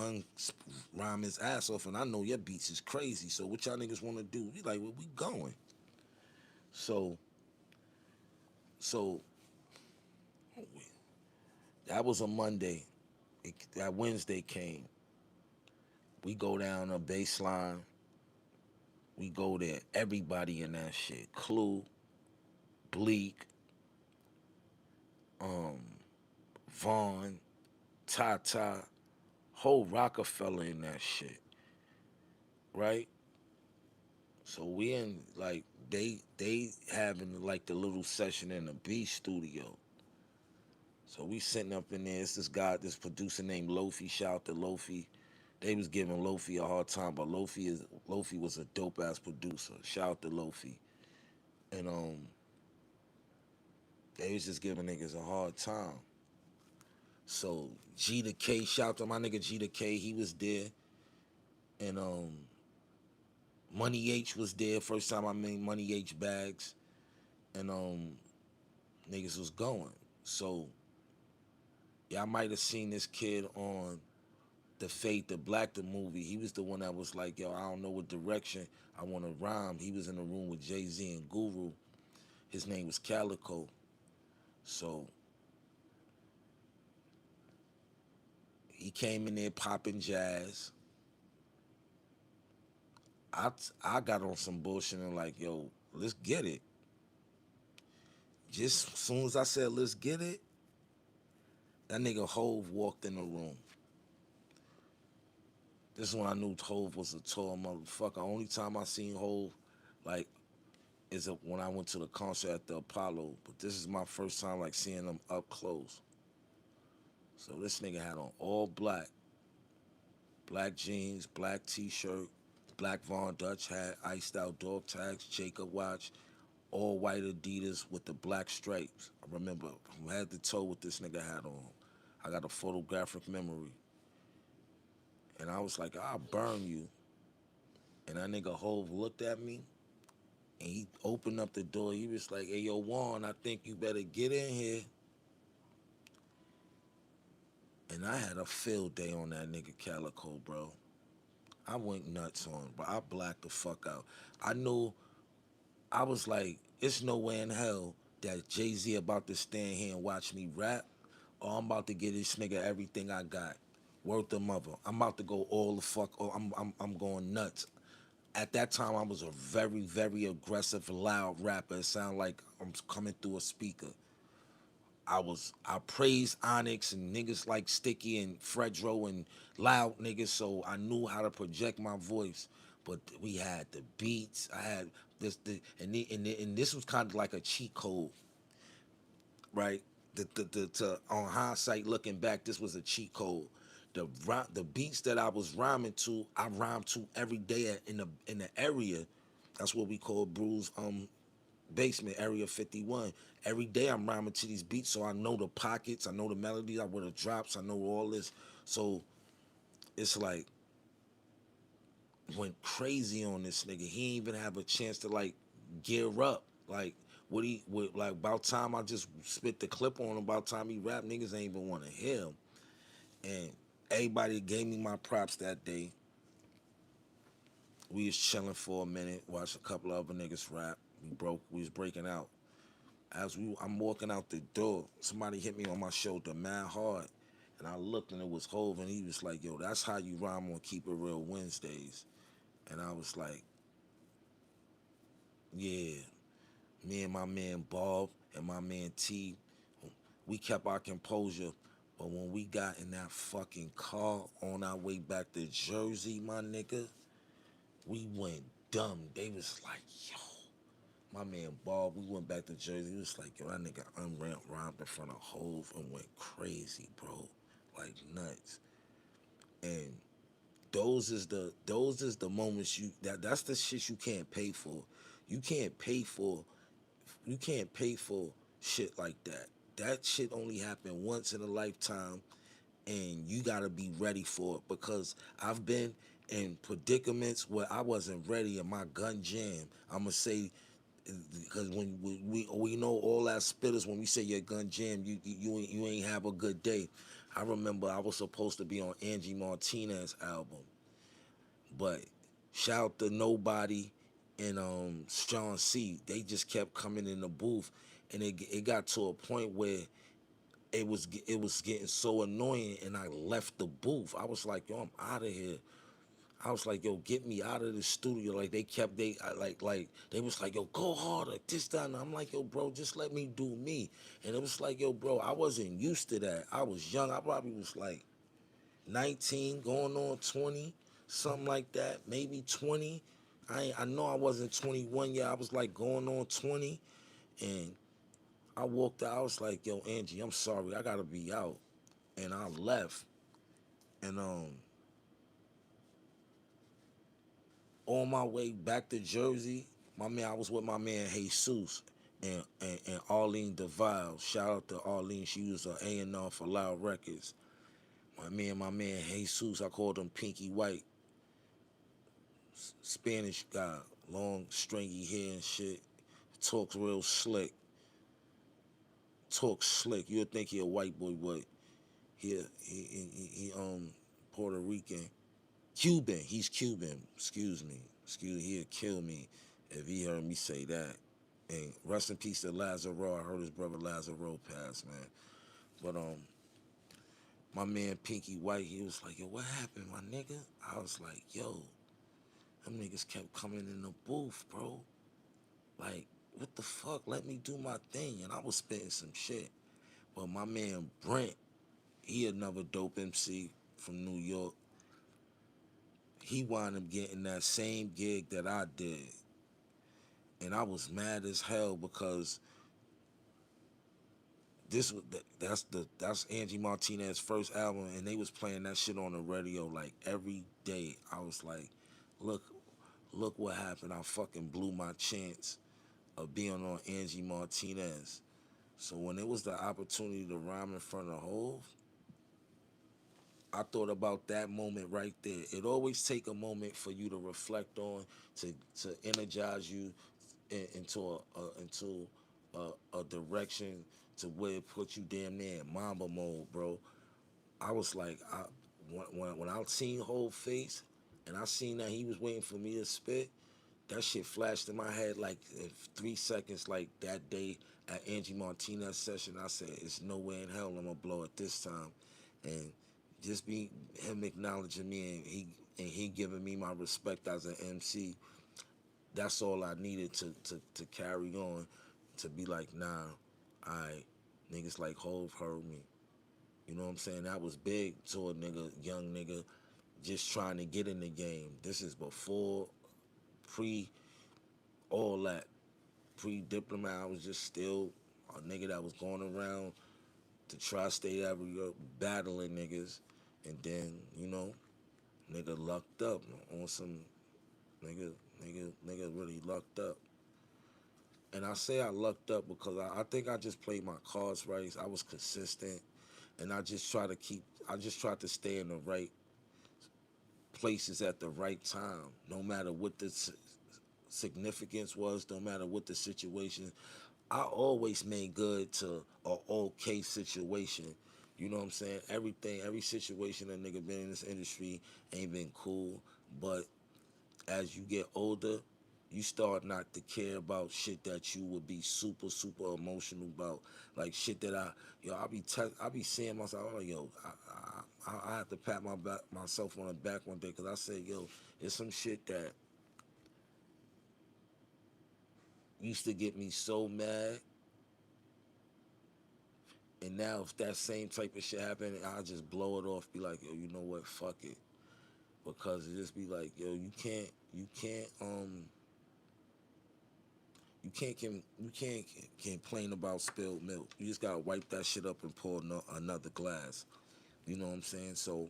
rhyme his ass off, and I know your beats is crazy. So what y'all niggas want to do? We like, where we going? So so that was a Monday. That Wednesday came. We go down a baseline. We go there. Everybody in that shit. Clue, Bleak, um, Vaughn, Tata, whole Rockefeller in that shit, right? So we in like they having like the little session in the B studio. So we sitting up in there. It's this guy, this producer named Lofi. Shout out to Lofi. They was giving Lofi a hard time, but Lofi was a dope ass producer. Shout out to Lofi. And they was just giving niggas a hard time. So G to K, shout out to my nigga G to K, he was there. And Money H was there. First time I made Money H bags. And niggas was going. So y'all might have seen this kid on the Fate the Black the movie. He was the one that was like, yo, I don't know what direction I want to rhyme. He was in the room with Jay-Z and Guru. His name was Calico. So he came in there popping jazz. I got on some bullshit and like, yo, let's get it. Just as soon as I said let's get it, that nigga Hove walked in the room. This is when I knew Hove was a tall motherfucker. Only time I seen Hove, like, is when I went to the concert at the Apollo. But this is my first time like seeing him up close. So this nigga had on all black, black jeans, black t-shirt, black Von Dutch hat, iced out dog tags, Jacob watch, all white Adidas with the black stripes. I remember from head to toe what this nigga had on. I got a photographic memory. And I was like, I'll burn you. And that nigga Hove looked at me and he opened up the door. He was like, "Hey, yo, Juan, I think you better get in here." And I had a field day on that nigga Calico, bro. I went nuts on him, but I blacked the fuck out. I knew, I was like, it's no way in hell that Jay-Z about to stand here and watch me rap, or I'm about to get this nigga everything I got. Word the mother. I'm about to go all the fuck, oh, I'm going nuts. At that time, I was a very, very aggressive, loud rapper. It sounded like I'm coming through a speaker. I praised Onyx and niggas like Sticky and Fredro and loud niggas, so I knew how to project my voice. But we had the beats. I had and this was kind of like a cheat code, right? On hindsight, looking back, this was a cheat code. The beats that I was rhyming to, I rhymed to every day in the area. That's what we call Bruise basement, area 51. Every day I'm rhyming to these beats, so I know the pockets, I know the melodies, I know the drops, I know all this. So it's like went crazy on this nigga. He ain't even have a chance to like gear up. Like like about time I just spit the clip on him, about time he rap, niggas ain't even want to hear him. And everybody gave me my props that day. We was chilling for a minute, watched a couple of other niggas rap. We was breaking out. I'm walking out the door, somebody hit me on my shoulder mad hard. And I looked and it was Hov and he was like, "Yo, that's how you rhyme on Keep It Real Wednesdays." And I was like, "Yeah." Me and my man Bob and my man T, we kept our composure. But when we got in that fucking car on our way back to Jersey, my nigga, we went dumb. They was like, "Yo." My man Bob, we went back to Jersey. He was like, "Yo, that nigga unramped rhymed in front of Hove and went crazy, bro. Like nuts." And those is the moments that's the shit you can't pay for. You can't pay for you can't pay for shit like that. That shit only happened once in a lifetime, and you gotta be ready for it because I've been in predicaments where I wasn't ready and my gun jammed. I'ma say because when we know all our spitters, when we say your gun jam, you ain't have a good day. I remember I was supposed to be on Angie Martinez album, but shout out to Nobody and Sean C. They just kept coming in the booth, and it got to a point where it was getting so annoying, and I left the booth. I was like, "Yo, I'm out of here." I was like, "Yo, get me out of the studio." Like they kept like they was like, "Yo, go harder, this that." And I'm like, "Yo, bro, just let me do me." And it was like, "Yo, bro, I wasn't used to that. I was young. I probably was like 19, going on 20, something like that, maybe 20. I know I wasn't 21 yet. I was like going on 20, and I walked out. I was like, "Yo, Angie, I'm sorry. I gotta be out." And I left, and on my way back to Jersey, I was with my man Jesus and Arlene DeVille. Shout out to Arlene. She was an A&R for Loud Records. My man Jesus, I called him Pinky White, Spanish guy, long stringy hair and shit. Talks real slick. Talks slick. You'll think he a white boy, but he Puerto Rican. Cuban. He's Cuban. Excuse me. He'll kill me if he heard me say that. And rest in peace to Lazaro. I heard his brother Lazaro pass, man. But my man Pinky White, he was like, "Yo, what happened, my nigga?" I was like, "Yo, them niggas kept coming in the booth, bro. Like, what the fuck? Let me do my thing." And I was spitting some shit. But my man Brent, he another dope MC from New York. He wound up getting that same gig that I did. And I was mad as hell because this was that's Angie Martinez's first album, and they was playing that shit on the radio like every day. I was like, look, look what happened. I fucking blew my chance of being on Angie Martinez. So when it was the opportunity to rhyme in front of Hove, I thought about that moment right there. It always take a moment for you to reflect on, to energize you into a direction to where it puts you damn near in Mamba mode, bro. I was like, when I seen whole face, and I seen that he was waiting for me to spit, that shit flashed in my head like in 3 seconds. Like that day at Angie Martinez session, I said, "It's no way in hell I'm gonna blow it this time," and just be him acknowledging me and he giving me my respect as an MC. That's all I needed to carry on, to be like, nah, I niggas like Hove heard me. You know what I'm saying? That was big to a nigga, young nigga, just trying to get in the game. This is before, pre, all that. Pre diplomat, I was just still a nigga that was going around the tri-state area battling niggas, and then nigga lucked up on some nigga, nigga really lucked up. And I say I lucked up because I think I just played my cards right. I was consistent, and I just tried to stay in the right places at the right time, no matter what the significance was, no matter what the situation. I always made good to a okay situation. You know what I'm saying? Every situation a nigga been in this industry ain't been cool. But as you get older, you start not to care about shit that you would be super super emotional about, like shit that I be seeing myself. I'm like, yo, I have to pat myself on the back one day because I said, yo, it's some shit that used to get me so mad, and now if that same type of shit happen, I'll just blow it off. Be like, yo, you know what? Fuck it, because it just be like, yo, you can't complain about spilled milk. You just gotta wipe that shit up and pour another glass. You know what I'm saying? So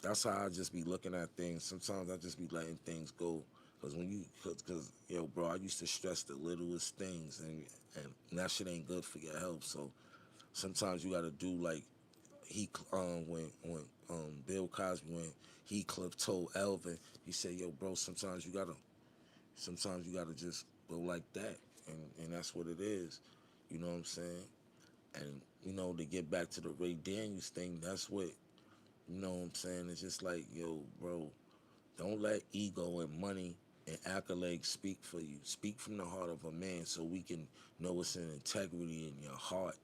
that's how I just be looking at things. Sometimes I just be letting things go. Cause when you, cause yo, bro, I used to stress the littlest things, and that shit ain't good for your health. So sometimes you gotta do like when Bill Cosby, when Heathcliff told Elvin, he said, yo, bro, sometimes you gotta just go like that, and that's what it is. You know what I'm saying? And to get back to the Ray Daniels thing, that's what what I'm saying. It's just like, yo, bro, don't let ego and money and accolades speak for you. Speak from the heart of a man, so we can know what's in integrity in your heart,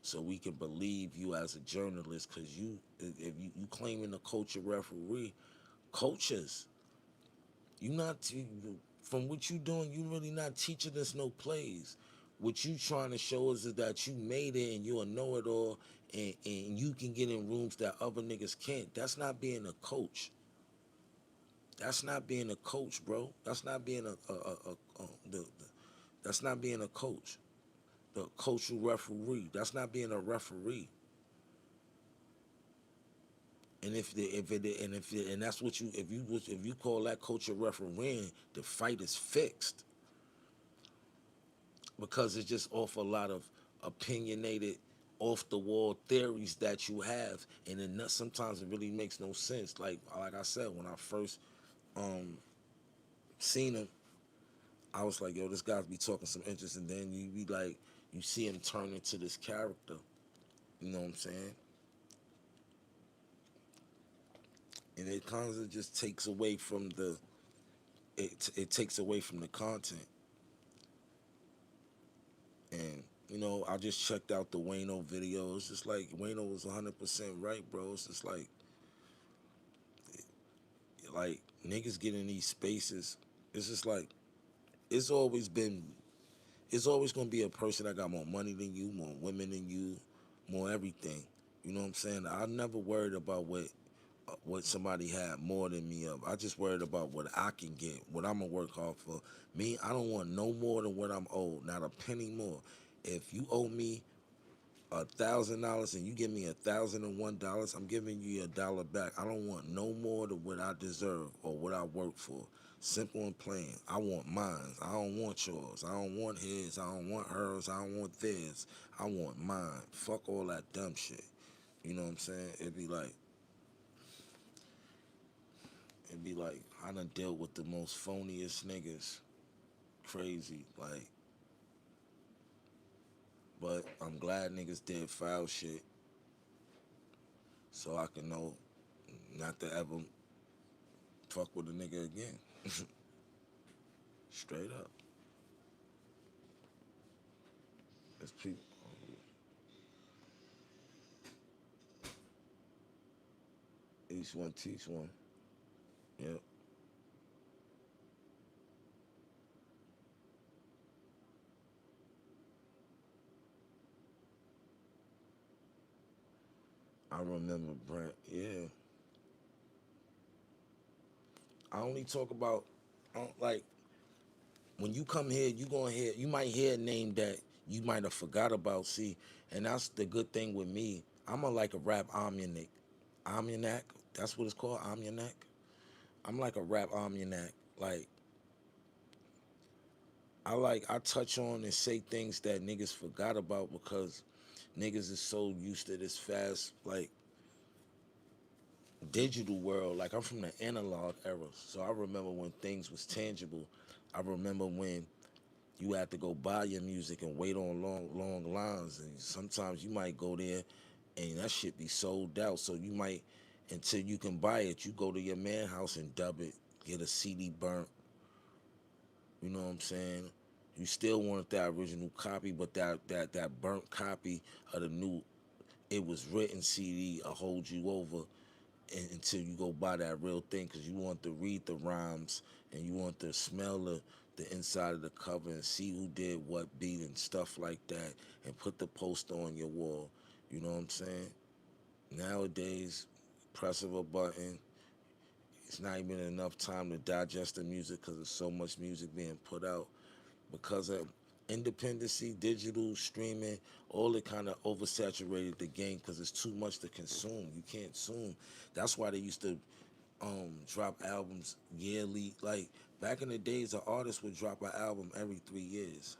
so we can believe you as a journalist. Because if you claiming to coach a referee, coaches, you not from what you doing, you really not teaching us no plays. What you trying to show us is that you made it and you a know it all, and you can get in rooms that other niggas can't. That's not being a coach. That's not being a coach, bro. That's not being that's not being a coach. The cultural referee. That's not being a referee. And and that's what you if you call that coach a refereeing, the fight is fixed, because it's just off a lot of opinionated, off the wall theories that you have, and then sometimes it really makes no sense. Like I said, when I first um seen him, I was like, yo, this guy's be talking some interest, and then you be like, you see him turn into this character. You know what I'm saying? And it kind of just takes away from it takes away from the content. And I just checked out the Wayno video. It's just like Wayno was 100% right, bro. It's just like niggas get in these spaces. It's just like it's always been. It's always gonna be a person that got more money than you, more women than you, more everything. You know what I'm saying? I never worried about what somebody had more than me of. I just worried about what I can get, what I'm gonna work hard for. Me, I don't want no more than what I'm owed, not a penny more. If you owe me $1,000 and you give me $1,001, I'm giving you $1 back. I don't want no more than what I deserve or what I work for. Simple and plain. I want mine. I don't want yours. I don't want his. I don't want hers. I don't want theirs. I want mine. Fuck all that dumb shit. You know what I'm saying? It'd be like, It'd be like I done dealt with the most phoniest niggas. Crazy. Like, but I'm glad niggas did foul shit so I can know not to ever fuck with a nigga again. Straight up. It's people. Each one teach one. Yep. I remember Brent. Yeah. I only talk about, I don't, like, when you come here, you might hear a name that you might have forgot about. See, and that's the good thing with me. I'm a like a rap almanac. Almanac. That's what it's called. Almanac. I'm like a rap almanac. Like I touch on and say things that niggas forgot about because niggas is so used to this fast like digital world. Like I'm from the analog era, so I remember when things was tangible. I remember when you had to go buy your music and wait on long lines, and sometimes you might go there and that shit be sold out. So you might until you can buy it, you go to your man house and dub it, get a CD burnt. You know what I'm saying? You still want that original copy, but that burnt copy of the new it was written CD will hold you over until you go buy that real thing because you want to read the rhymes and you want to smell the inside of the cover and see who did what beat and stuff like that and put the poster on your wall. You know what I'm saying? Nowadays, press of a button, it's not even enough time to digest the music because there's so much music being put out because of independency, digital streaming, all it kind of oversaturated the game because it's too much to consume. You can't consume. That's why they used to drop albums yearly. Like back in the days, an artist would drop an album every 3 years.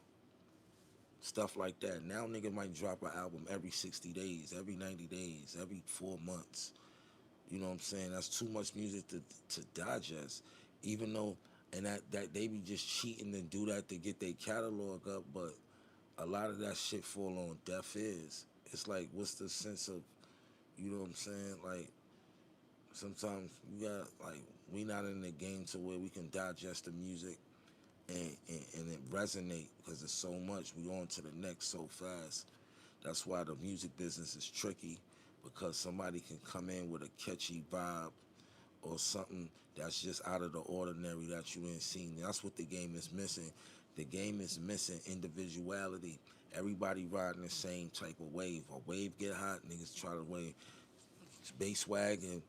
Stuff like that. Now nigga might drop an album every 60 days, every 90 days, every 4 months. You know what I'm saying? That's too much music to digest. Even though and that they be just cheating and do that to get their catalog up, but a lot of that shit fall on deaf ears. It's like what's the sense of you know what I'm saying? Like sometimes you got like we not in the game to where we can digest the music and it resonate because it's so much. We on to the next so fast. That's why the music business is tricky because somebody can come in with a catchy vibe or something that's just out of the ordinary that you ain't seen. That's what the game is missing. The game is missing individuality. Everybody riding the same type of wave. A wave get hot, niggas try to wave. Bass wagon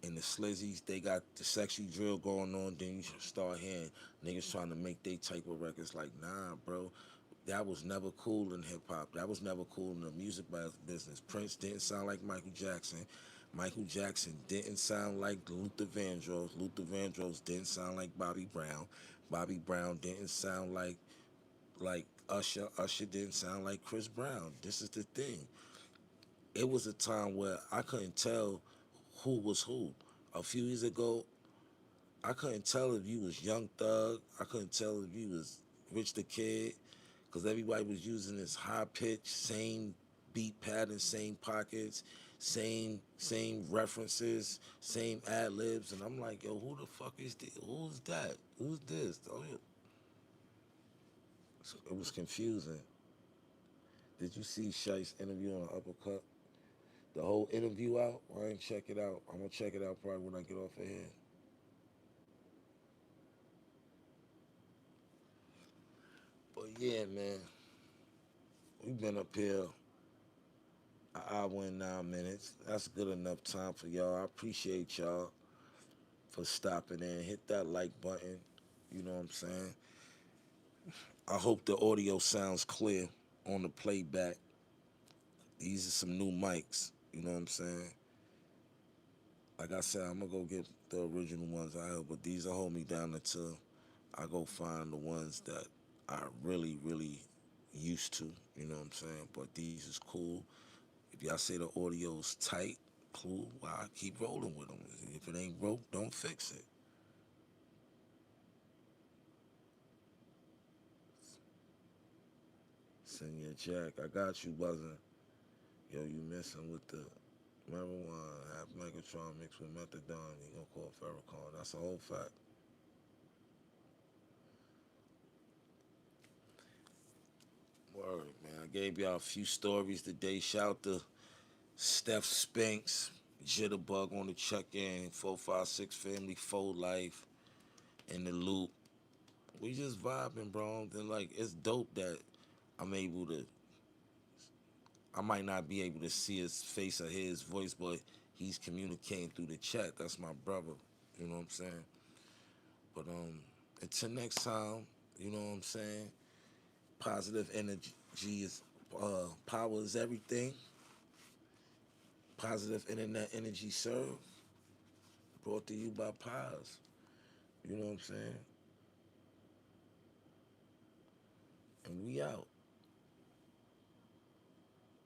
and the slizzies, they got the sexy drill going on. Then you start hearing niggas trying to make they type of records. Like, nah, bro, that was never cool in hip hop. That was never cool in the music business. Prince didn't sound like Michael Jackson. Michael Jackson didn't sound like Luther Vandross. Luther Vandross didn't sound like Bobby Brown. Bobby Brown didn't sound like Usher. Usher didn't sound like Chris Brown. This is the thing. It was a time where I couldn't tell who was who. A few years ago, I couldn't tell if you was Young Thug. I couldn't tell if you was Rich the Kid, because everybody was using this high pitch, same beat pattern, same pockets, same references, same ad libs, and I'm like, yo, who the fuck is this? Who's that? Who's this? Oh, yeah. So it was confusing. Did you see Shice's interview on Uppercut? The whole interview out? I ain't check it out. I'm gonna check it out probably when I get off of here. But yeah, man, we've been up here an hour and 9 minutes. That's good enough time for y'all. I appreciate y'all for stopping in. Hit that like button. You know what I'm saying? I hope the audio sounds clear on the playback. These are some new mics. You know what I'm saying? Like I said, I'm gonna go get the original ones I have, but these will hold me down until I go find the ones that I really used to. You know what I'm saying? But these is cool. If y'all say the audio's tight, cool. Well, I keep rolling with them. If it ain't broke, don't fix it. Send your check. I got you, buzzing. Yo, you missing with the marijuana, half Megatron mixed with methadone. You gonna call Farrakhan. That's a whole fact. Word, man. I gave y'all a few stories today. Shout out to Steph Spinks, Jitterbug on the check-in, 456 Family, Full Life, in the loop. We just vibing, bro. Then like it's dope that I'm able to. I might not be able to see his face or hear his voice, but he's communicating through the chat. That's my brother. You know what I'm saying? But until next time, you know what I'm saying? Positive energy is power is everything. Positive internet energy serve. Brought to you by Paz. You know what I'm saying? And we out.